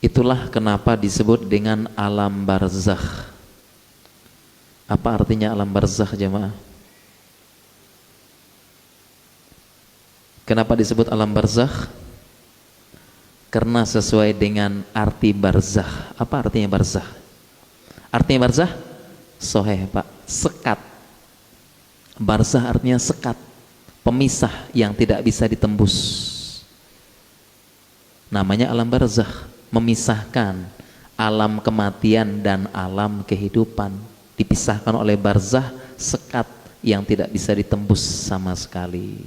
Itulah kenapa disebut dengan alam barzakh. Apa artinya alam barzakh jemaah? Kenapa disebut alam barzakh? Karena sesuai dengan arti barzakh. Apa artinya barzakh? Artinya barzakh? Soheh Pak, sekat. Barzakh artinya sekat, pemisah yang tidak bisa ditembus. Namanya alam barzakh, memisahkan alam kematian dan alam kehidupan. Dipisahkan oleh barzakh, sekat yang tidak bisa ditembus sama sekali.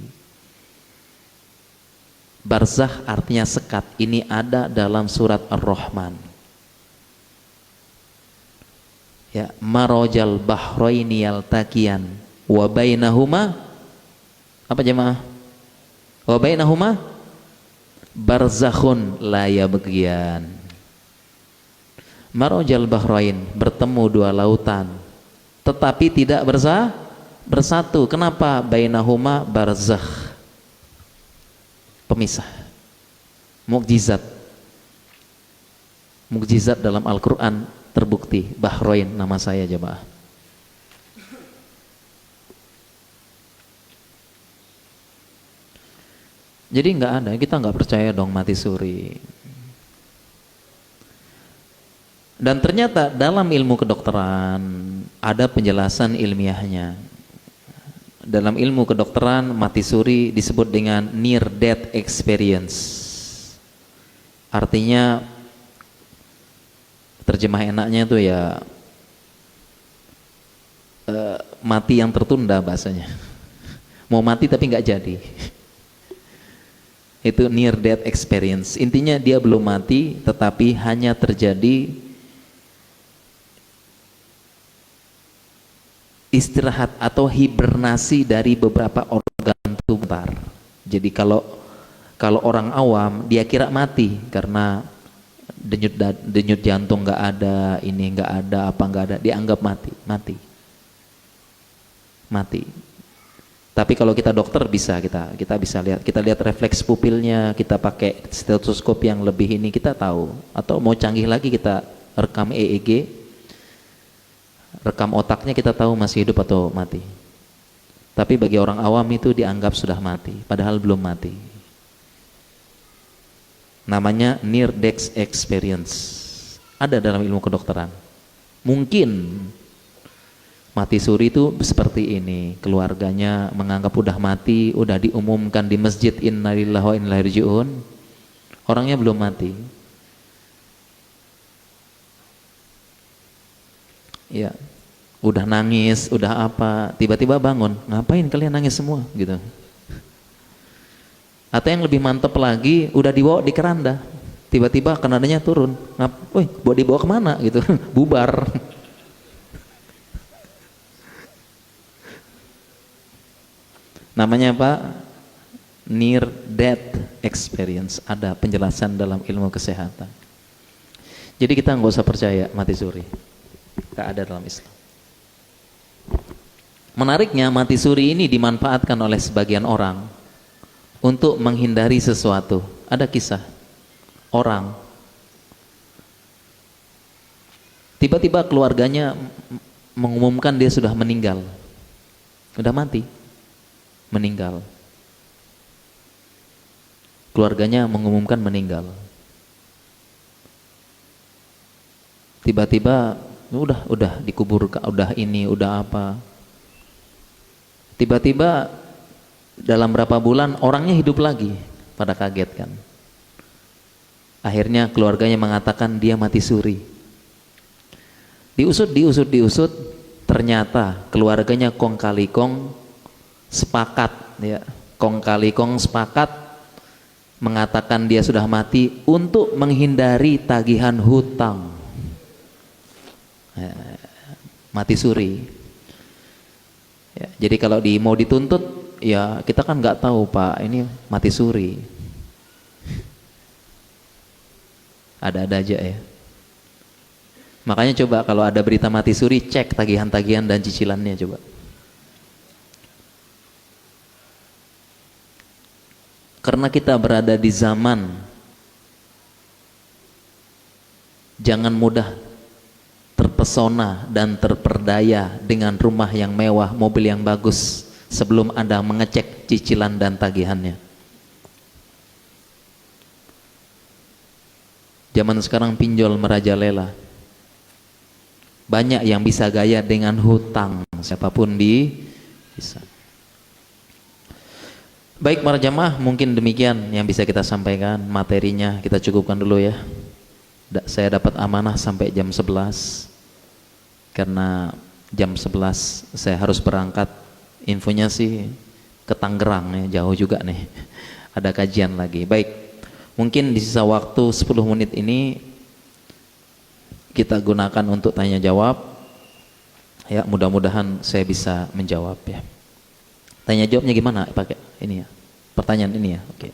Barzakh artinya sekat. Ini ada dalam surat Ar-Rahman. Ya, marajal bahraini yaltaqiyan wa bainahuma apa jemaah? Wa bainahuma barzakhun la yabghiyan. Marajal bahrain, bertemu dua lautan tetapi tidak bersatu. Kenapa? Bainahuma barzakh, pemisah. Mukjizat dalam Al-Quran terbukti. Bahrain nama saya jemaah. Jadi nggak ada, kita nggak percaya dong mati suri. Dan ternyata dalam ilmu kedokteran ada penjelasan ilmiahnya. Dalam ilmu kedokteran mati suri disebut dengan near death experience. Artinya terjemah enaknya itu ya mati yang tertunda bahasanya. Mau mati tapi nggak jadi. Itu near death experience. Intinya dia belum mati tetapi hanya terjadi istirahat atau hibernasi dari beberapa organ tubuh. Jadi kalau orang awam dia kira mati karena denyut jantung nggak ada, ini nggak ada, apa nggak ada, dianggap mati. Tapi kalau kita dokter bisa kita bisa lihat refleks pupilnya, kita pakai stetoskop yang lebih ini kita tahu. Atau mau canggih lagi kita rekam EEG, rekam otaknya kita tahu masih hidup atau mati. Tapi bagi orang awam itu dianggap sudah mati, padahal belum mati. Namanya near death experience. Ada dalam ilmu kedokteran. Mungkin mati suri itu seperti ini, keluarganya menganggap udah mati, udah diumumkan di masjid innalillahi wa inna ilaihi raji'un, orangnya belum mati. Ya, udah nangis, udah apa, tiba-tiba bangun, ngapain kalian nangis semua gitu. Atau yang lebih mantep lagi, udah dibawa di keranda, tiba-tiba kerandanya turun, dibawa kemana gitu, bubar. Namanya apa? Near death experience. Ada penjelasan dalam ilmu kesehatan. Jadi kita nggak usah percaya mati suri, nggak ada dalam Islam. Menariknya, mati suri ini dimanfaatkan oleh sebagian orang untuk menghindari sesuatu. Ada kisah orang tiba-tiba keluarganya mengumumkan dia sudah meninggal, sudah mati, meninggal. Keluarganya mengumumkan meninggal. Tiba-tiba udah dikubur, udah ini, udah apa. Tiba-tiba dalam berapa bulan orangnya hidup lagi, pada kaget kan. Akhirnya keluarganya mengatakan dia mati suri. Diusut, ternyata keluarganya kong kali kong sepakat, ya, kong kali kong sepakat mengatakan dia sudah mati untuk menghindari tagihan hutang. Mati suri. Ya, jadi kalau mau dituntut, ya kita kan nggak tahu Pak, ini mati suri. Ada-ada aja ya. Makanya coba kalau ada berita mati suri, cek tagihan-tagihan dan cicilannya coba. Karena kita berada di zaman jangan mudah terpesona dan terperdaya dengan rumah yang mewah, mobil yang bagus sebelum Anda mengecek cicilan dan tagihannya. Zaman sekarang pinjol merajalela. Banyak yang bisa gaya dengan hutang, siapapun bisa. Baik para jamaah, mungkin demikian yang bisa kita sampaikan. Materinya kita cukupkan dulu ya. Saya dapat amanah sampai jam 11. Karena jam 11 saya harus berangkat. Infonya sih ke Tangerang ya, jauh juga nih. Ada kajian lagi. Baik, mungkin di sisa waktu 10 menit ini kita gunakan untuk tanya jawab. Ya, mudah-mudahan saya bisa menjawab ya. Tanya jawabnya gimana? Pakai ini ya. Pertanyaan ini ya. Oke.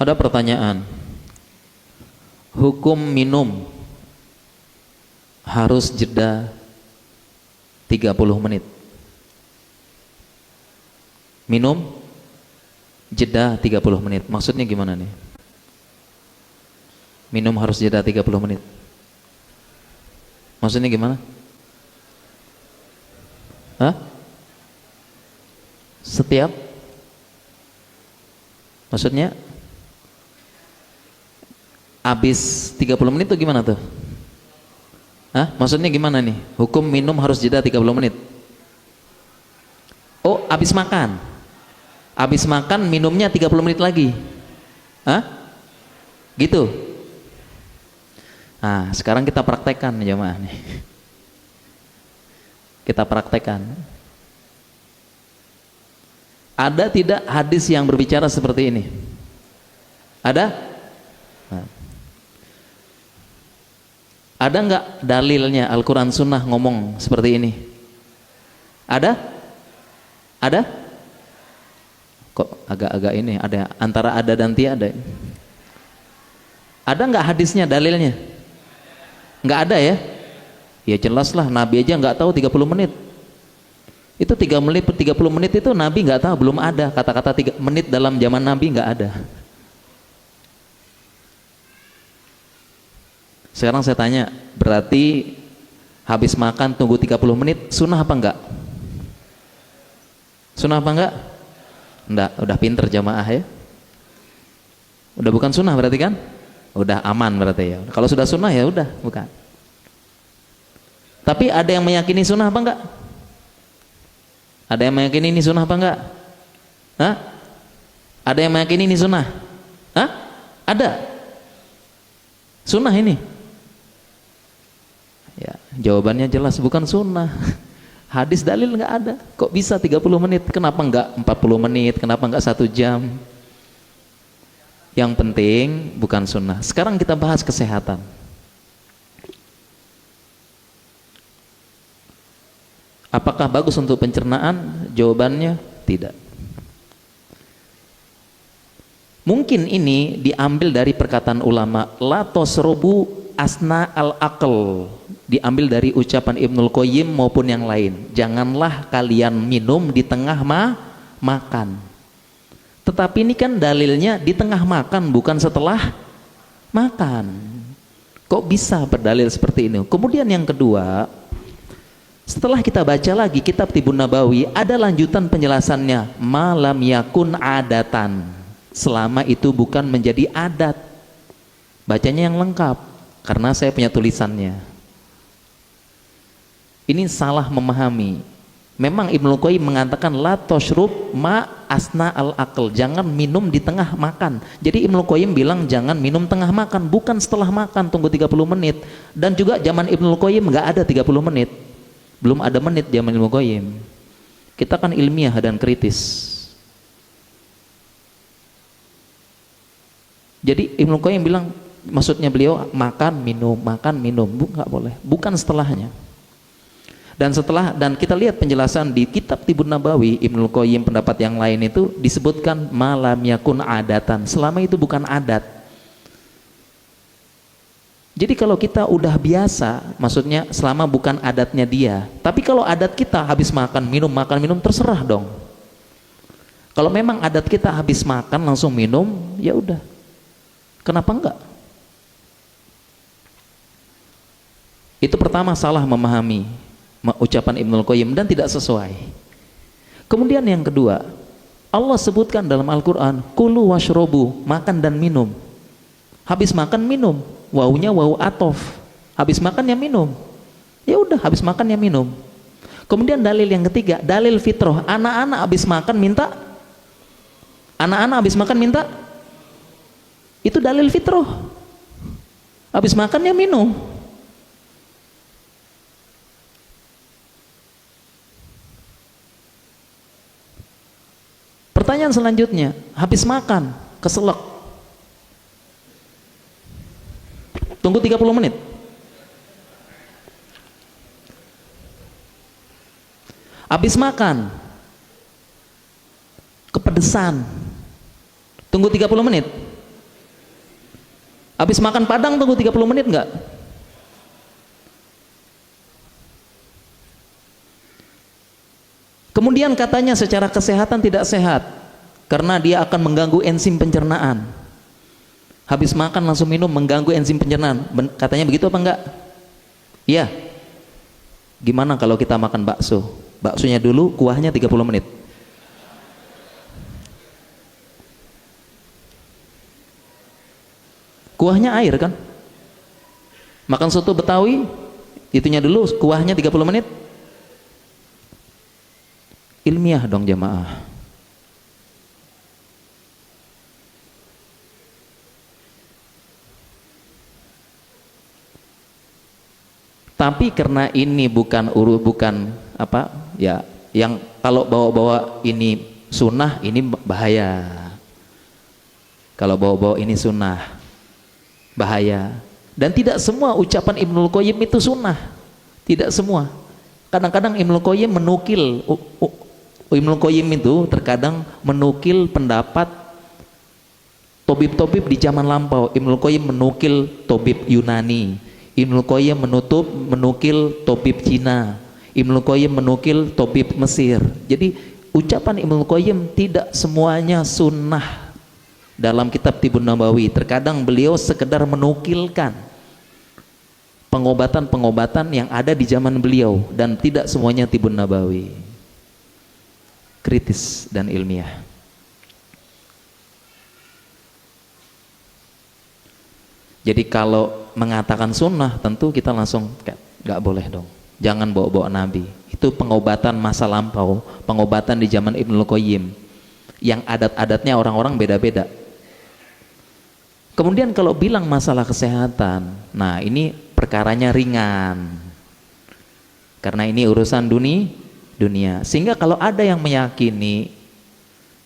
Ada pertanyaan. Hukum minum harus jeda 30 menit. Minum jeda 30 menit. Maksudnya gimana nih? Minum harus jeda 30 menit. Maksudnya gimana? Hah? Setiap? Maksudnya? Habis 30 menit itu gimana tuh? Hah? Maksudnya gimana nih? Hukum minum harus jeda 30 menit. Oh, habis makan. Habis makan minumnya 30 menit lagi. Hah? Gitu. Nah, sekarang kita praktekkan jemaah nih. Kita praktekkan. Ada tidak hadis yang berbicara seperti ini? Ada? Nah. Ada nggak dalilnya Al-Quran Sunnah ngomong seperti ini? Ada? Ada? Kok agak-agak ini ada antara ada dan tiada? Ada nggak hadisnya dalilnya? Nggak ada ya? Ya jelaslah Nabi aja nggak tahu 30 menit. Itu 3 menit, 30 menit itu Nabi nggak tahu, belum ada kata-kata 3 menit dalam zaman Nabi, nggak ada. Sekarang saya tanya, berarti habis makan tunggu 30 menit sunnah apa enggak? Sunnah apa enggak? Enggak, udah pinter jamaah ya. Udah bukan sunnah berarti kan? Udah aman berarti ya. Kalau sudah sunnah ya udah, bukan. Tapi ada yang meyakini sunnah apa enggak? Ada yang meyakini ini sunnah apa enggak? Hah? Ada yang meyakini ini sunnah? Hah? Ada? Sunnah ini? Ya, jawabannya jelas bukan sunnah. Hadis dalil nggak ada. Kok bisa 30 menit? Kenapa nggak 40 menit? Kenapa nggak 1 jam? Yang penting bukan sunnah. Sekarang kita bahas kesehatan. Apakah bagus untuk pencernaan? Jawabannya tidak. Mungkin ini diambil dari perkataan ulama, la tosrobu asna al-aql, diambil dari ucapan Ibnul Qayyim maupun yang lain. Janganlah kalian minum di tengah makan. Tetapi ini kan dalilnya di tengah makan, bukan setelah makan. Kok bisa berdalil seperti ini? Kemudian yang kedua, setelah kita baca lagi kitab Tibun Nabawi, ada lanjutan penjelasannya, malam yakun adatan, selama itu bukan menjadi adat. Bacanya yang lengkap, karena saya punya tulisannya. Ini salah memahami. Memang Ibnu Qayyim mengatakan la toshrub ma asna al aql, jangan minum di tengah makan. Jadi Ibnu Qayyim bilang jangan minum tengah makan, bukan setelah makan, tunggu 30 menit. Dan juga zaman Ibnu Qayyim nggak ada 30 menit. Belum ada menit zaman Ibnu Qayyim. Kita kan ilmiah dan kritis. Jadi Ibnu Qayyim bilang, maksudnya beliau makan minum, nggak boleh, bukan setelahnya. Dan kita lihat penjelasan di kitab Tibun Nabawi, Ibnu Qayyim pendapat yang lain itu disebutkan malam yakun adatan, selama itu bukan adat. Jadi kalau kita udah biasa, maksudnya selama bukan adatnya dia. Tapi kalau adat kita habis makan minum terserah dong. Kalau memang adat kita habis makan langsung minum, ya udah. Kenapa enggak? Itu pertama, salah memahami ucapan Ibnul Qayyim dan tidak sesuai. Kemudian yang kedua, Allah sebutkan dalam Al-Quran, kulu washrobu, makan dan minum. Habis makan minum, wawunya wawu atof. Habis makan ya minum. Ya udah, habis makan ya minum. Kemudian dalil yang ketiga, dalil fitrah. Anak-anak habis makan minta. Anak-anak habis makan minta. Itu dalil fitrah. Habis makan ya minum. Pertanyaan selanjutnya, habis makan, keselak. Tunggu 30 menit. Habis makan, kepedesan. Tunggu 30 menit. Habis makan padang tunggu 30 menit enggak? Kemudian katanya secara kesehatan tidak sehat karena dia akan mengganggu enzim pencernaan. Habis makan langsung minum mengganggu enzim pencernaan. Katanya begitu apa enggak? Iya. Gimana kalau kita makan bakso? Baksonya dulu, kuahnya 30 menit. Kuahnya air kan? Makan soto Betawi, itunya dulu, kuahnya 30 menit. Ilmiah dong jamaah. Tapi karena ini bukan apa ya, yang kalau bawa-bawa ini sunnah, ini bahaya. Kalau bawa-bawa ini sunnah, bahaya. Dan tidak semua ucapan Ibnul Qayyim itu sunnah, tidak semua. Kadang-kadang Ibnul Qayyim menukil, Ibnul Qayyim itu terkadang menukil pendapat tobib-tobib di zaman lampau. Ibnul Qayyim menukil tobib Yunani, Ibnul Qayyim menukil tobib Cina, Ibnul Qayyim menukil tobib Mesir. Jadi ucapan Ibnul Qayyim tidak semuanya sunnah dalam kitab Tibun Nabawi. Terkadang beliau sekedar menukilkan pengobatan-pengobatan yang ada di zaman beliau dan tidak semuanya Tibun Nabawi. Kritis dan ilmiah. Jadi kalau mengatakan sunnah tentu kita langsung nggak boleh dong, jangan bawa-bawa Nabi. Itu pengobatan masa lampau, pengobatan di zaman Ibnul Qayyim yang adat-adatnya orang-orang beda-beda. Kemudian kalau bilang masalah kesehatan, nah ini perkaranya ringan karena ini urusan dunia. Sehingga kalau ada yang meyakini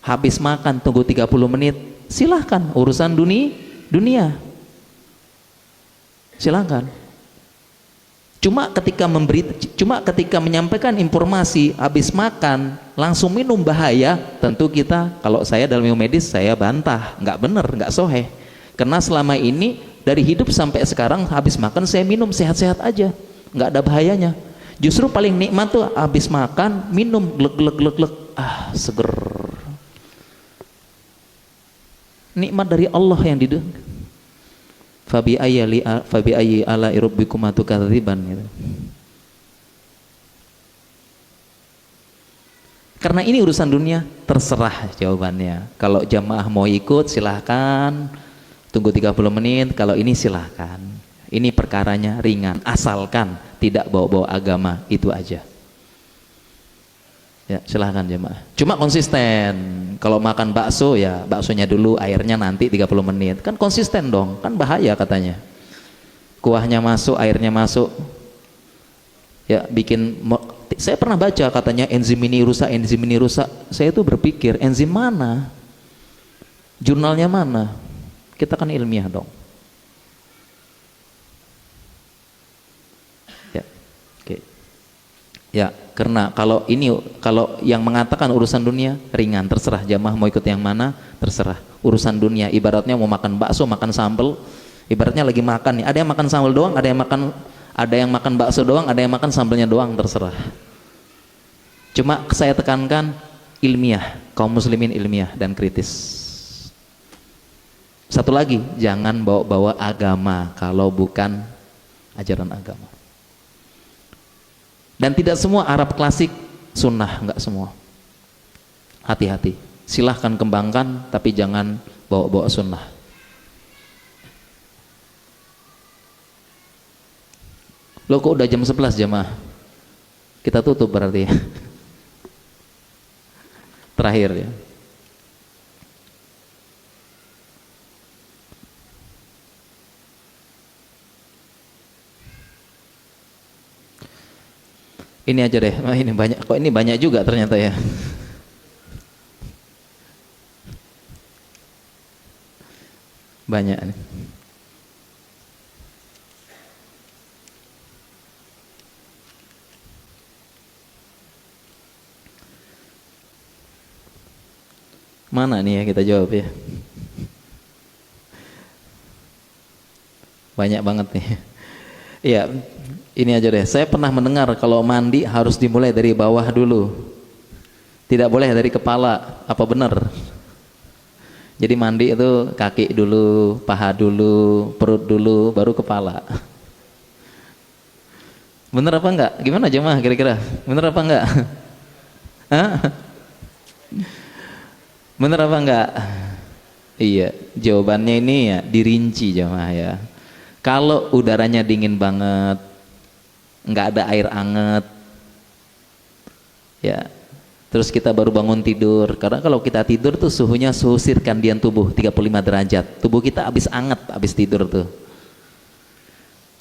Habis makan tunggu 30 menit, silahkan urusan dunia. Silahkan. Cuma ketika menyampaikan informasi habis makan langsung minum bahaya, tentu kita, kalau saya dalam ilmu medis saya bantah, nggak bener, nggak soheh. Karena selama ini dari hidup sampai sekarang habis makan saya minum sehat-sehat aja, nggak ada bahayanya. Justru paling nikmat tuh habis makan minum glek, seger. Nikmat dari Allah yang didengar. Fabi ayyi ala rabbikum tukadziban gitu. Karena ini urusan dunia, terserah jawabannya. Kalau jamaah mau ikut silahkan, tunggu 30 menit. Kalau ini silahkan. Ini perkaranya ringan, asalkan tidak bawa-bawa agama, itu aja. Ya, silahkan jemaah. Cuma konsisten. Kalau makan bakso ya baksonya dulu, airnya nanti 30 menit. Kan konsisten dong, kan bahaya katanya. Kuahnya masuk, airnya masuk. Ya, saya pernah baca katanya enzim ini rusak. Saya tuh berpikir, enzim mana? Jurnalnya mana? Kita kan ilmiah dong. Ya. Oke. Ya, karena kalau yang mengatakan urusan dunia ringan, terserah jamaah mau ikut yang mana, terserah. Urusan dunia ibaratnya mau makan bakso, makan sambal, ibaratnya lagi makan nih, ada yang makan sambal doang, ada yang makan bakso doang, ada yang makan sambalnya doang, terserah. Cuma saya tekankan ilmiah, kaum muslimin ilmiah dan kritis. Satu lagi, jangan bawa-bawa agama kalau bukan ajaran agama. Dan tidak semua Arab klasik sunnah, enggak semua. Hati-hati, silahkan kembangkan tapi jangan bawa-bawa sunnah. Loh kok udah jam 11 jamaah? Kita tutup berarti ya. Terakhir ya. Ini aja deh, ini banyak, kok ini banyak juga ternyata ya. Banyak nih. Mana nih ya kita jawab ya. Banyak banget nih. Iya. Ini aja deh, saya pernah mendengar kalau mandi harus dimulai dari bawah dulu, tidak boleh dari kepala. Apa benar? Jadi mandi itu kaki dulu, paha dulu, perut dulu, baru kepala. Bener apa enggak? Gimana jemaah kira-kira? Bener apa enggak? Hah? Bener apa enggak? Iya, jawabannya ini ya dirinci jemaah ya. Kalau udaranya dingin banget, nggak ada air anget ya, terus kita baru bangun tidur, karena kalau kita tidur tuh suhunya suhu sirkadian tubuh 35 derajat, tubuh kita habis anget habis tidur tuh.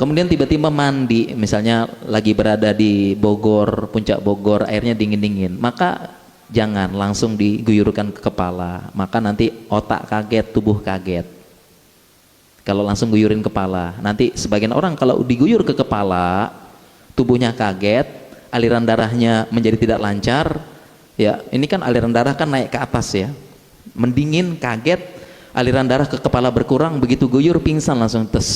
Kemudian tiba-tiba mandi, misalnya lagi berada di Bogor, puncak Bogor, airnya dingin-dingin, maka jangan langsung diguyurkan ke kepala, maka nanti otak kaget, tubuh kaget. Kalau langsung guyurin kepala, nanti sebagian orang kalau diguyur ke kepala, tubuhnya kaget, aliran darahnya menjadi tidak lancar. Ya, ini kan aliran darah kan naik ke atas ya, mendingin, kaget, aliran darah ke kepala berkurang, begitu guyur pingsan langsung tes.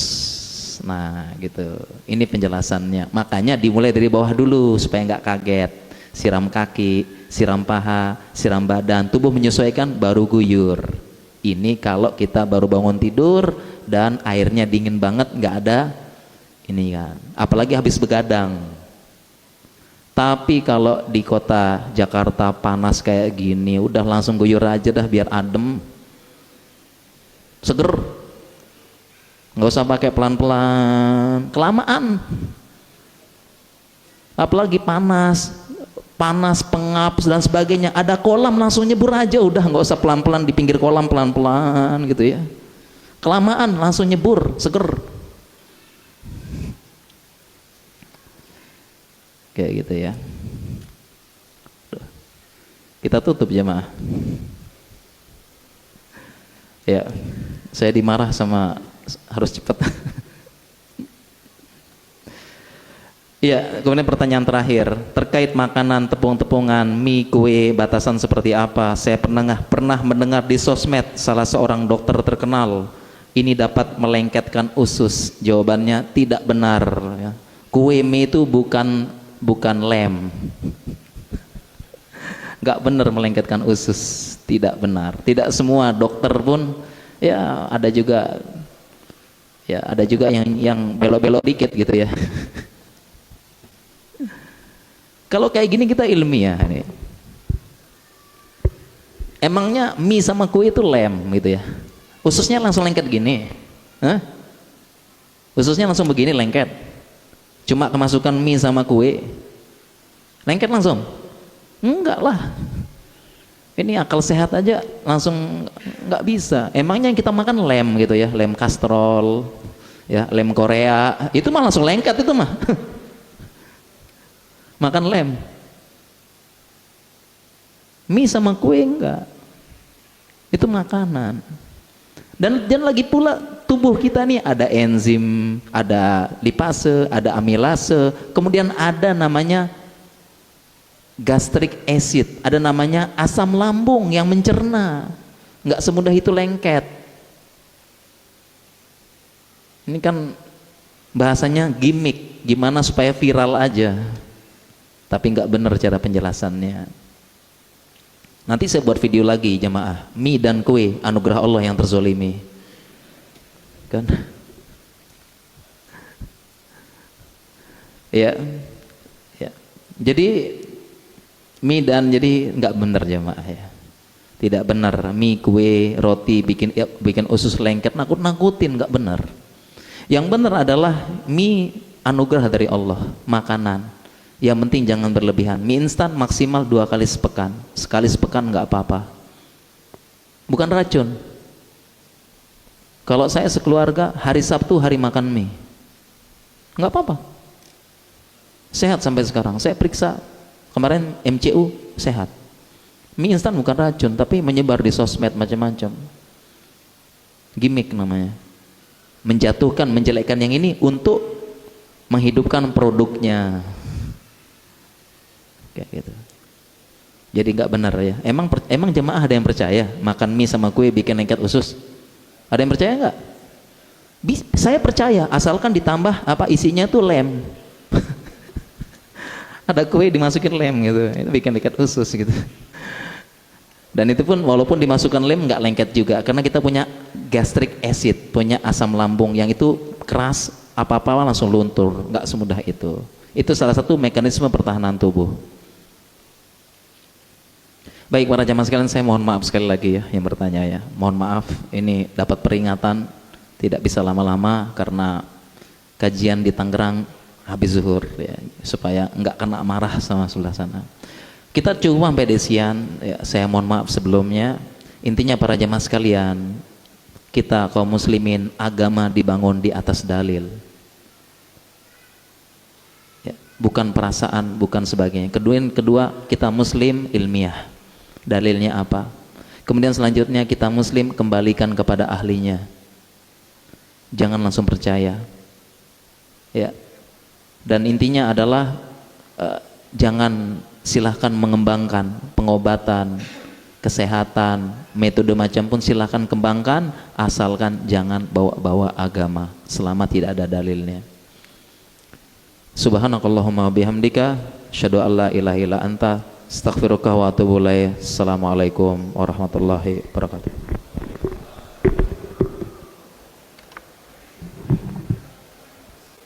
Nah gitu, ini penjelasannya. Makanya dimulai dari bawah dulu supaya nggak kaget. Siram kaki, siram paha, siram badan, tubuh menyesuaikan baru guyur. Ini kalau kita baru bangun tidur dan airnya dingin banget, nggak ada ini kan, apalagi habis begadang. Tapi kalau di kota Jakarta panas kayak gini, udah langsung guyur aja dah biar adem, seger, nggak usah pakai pelan-pelan, kelamaan. Apalagi panas, pengap dan sebagainya, ada kolam langsung nyebur aja, udah nggak usah pelan-pelan di pinggir kolam pelan-pelan gitu ya. Kelamaan langsung nyebur, seger. Kayak gitu ya. Kita tutup jemaah. Ya, saya dimarah sama harus cepat. Ya, kemudian pertanyaan terakhir terkait makanan, tepung-tepungan, mie, kue, batasan seperti apa? Saya pernah mendengar di sosmed salah seorang dokter terkenal ini dapat melengketkan usus. Jawabannya tidak benar. Ya. Kue mie itu bukan lem. Nggak benar melengketkan usus, tidak benar. Tidak semua dokter pun, ya ada juga yang belok-belok dikit gitu ya. Kalau kayak gini kita ilmiah nih. Emangnya mie sama kue itu lem gitu ya? Ususnya langsung lengket gini? Hah? Ususnya langsung begini lengket? Cuma kemasukan mie sama kue, lengket langsung? Enggak lah. Ini akal sehat aja langsung nggak bisa. Emangnya yang kita makan lem gitu ya? Lem kastrol, ya lem Korea, itu mah langsung lengket itu mah. Makan lem. Mie sama kue enggak. Itu makanan. Dan lagi pula tubuh kita nih ada enzim, ada lipase, ada amilase, kemudian ada namanya gastric acid, ada namanya asam lambung yang mencerna. Enggak semudah itu lengket. Ini kan bahasanya gimmick, gimana supaya viral aja. Tapi nggak benar cara penjelasannya. Nanti saya buat video lagi jamaah, mie dan kue anugerah Allah yang terzolimi, kan? Ya, ya. Jadi mie dan jadi nggak benar jamaah ya. Tidak benar mie, kue, roti bikin usus lengket, nakut-nakutin, nggak benar. Yang benar adalah mie anugerah dari Allah, makanan. Yang penting jangan berlebihan. Mie instan maksimal 2 kali sepekan. Sekali sepekan nggak apa-apa. Bukan racun. Kalau saya sekeluarga hari Sabtu hari makan mie, nggak apa-apa. Sehat sampai sekarang. Saya periksa kemarin MCU sehat. Mie instan bukan racun, tapi menyebar di sosmed macam-macam. Gimmick namanya. Menjatuhkan, menjelekkan yang ini untuk menghidupkan produknya. Kayak gitu. Jadi nggak benar ya. Emang jemaah ada yang percaya makan mie sama kue bikin lengket usus? Ada yang percaya nggak? Saya percaya, asalkan ditambah apa isinya tuh lem. Ada kue dimasukin lem gitu, itu bikin lengket usus gitu. Dan itu pun walaupun dimasukkan lem nggak lengket juga, karena kita punya gastric acid, punya asam lambung yang itu keras, apa-apa langsung luntur, nggak semudah itu. Itu salah satu mekanisme pertahanan tubuh. Baik para jamaah sekalian, saya mohon maaf sekali lagi ya yang bertanya ya. Mohon maaf, ini dapat peringatan tidak bisa lama-lama karena kajian di Tangerang habis zuhur ya, supaya enggak kena marah sama sebelah sana. Kita cuma sampai desian ya, saya mohon maaf sebelumnya. Intinya para jamaah sekalian, kita kaum muslimin agama dibangun di atas dalil. Ya, bukan perasaan, bukan sebagainya. Kedua, kita muslim ilmiah. Dalilnya apa? Kemudian selanjutnya kita muslim kembalikan kepada ahlinya. Jangan langsung percaya. Ya. Dan intinya adalah jangan, silahkan mengembangkan pengobatan, kesehatan, metode macam pun silahkan kembangkan, asalkan jangan bawa-bawa agama selama tidak ada dalilnya. Subhanakallahumma bihamdika asyhadu an la ilaha illa anta astaghfiruka wa atubu ilaik. Assalamualaikum warahmatullahi wabarakatuh.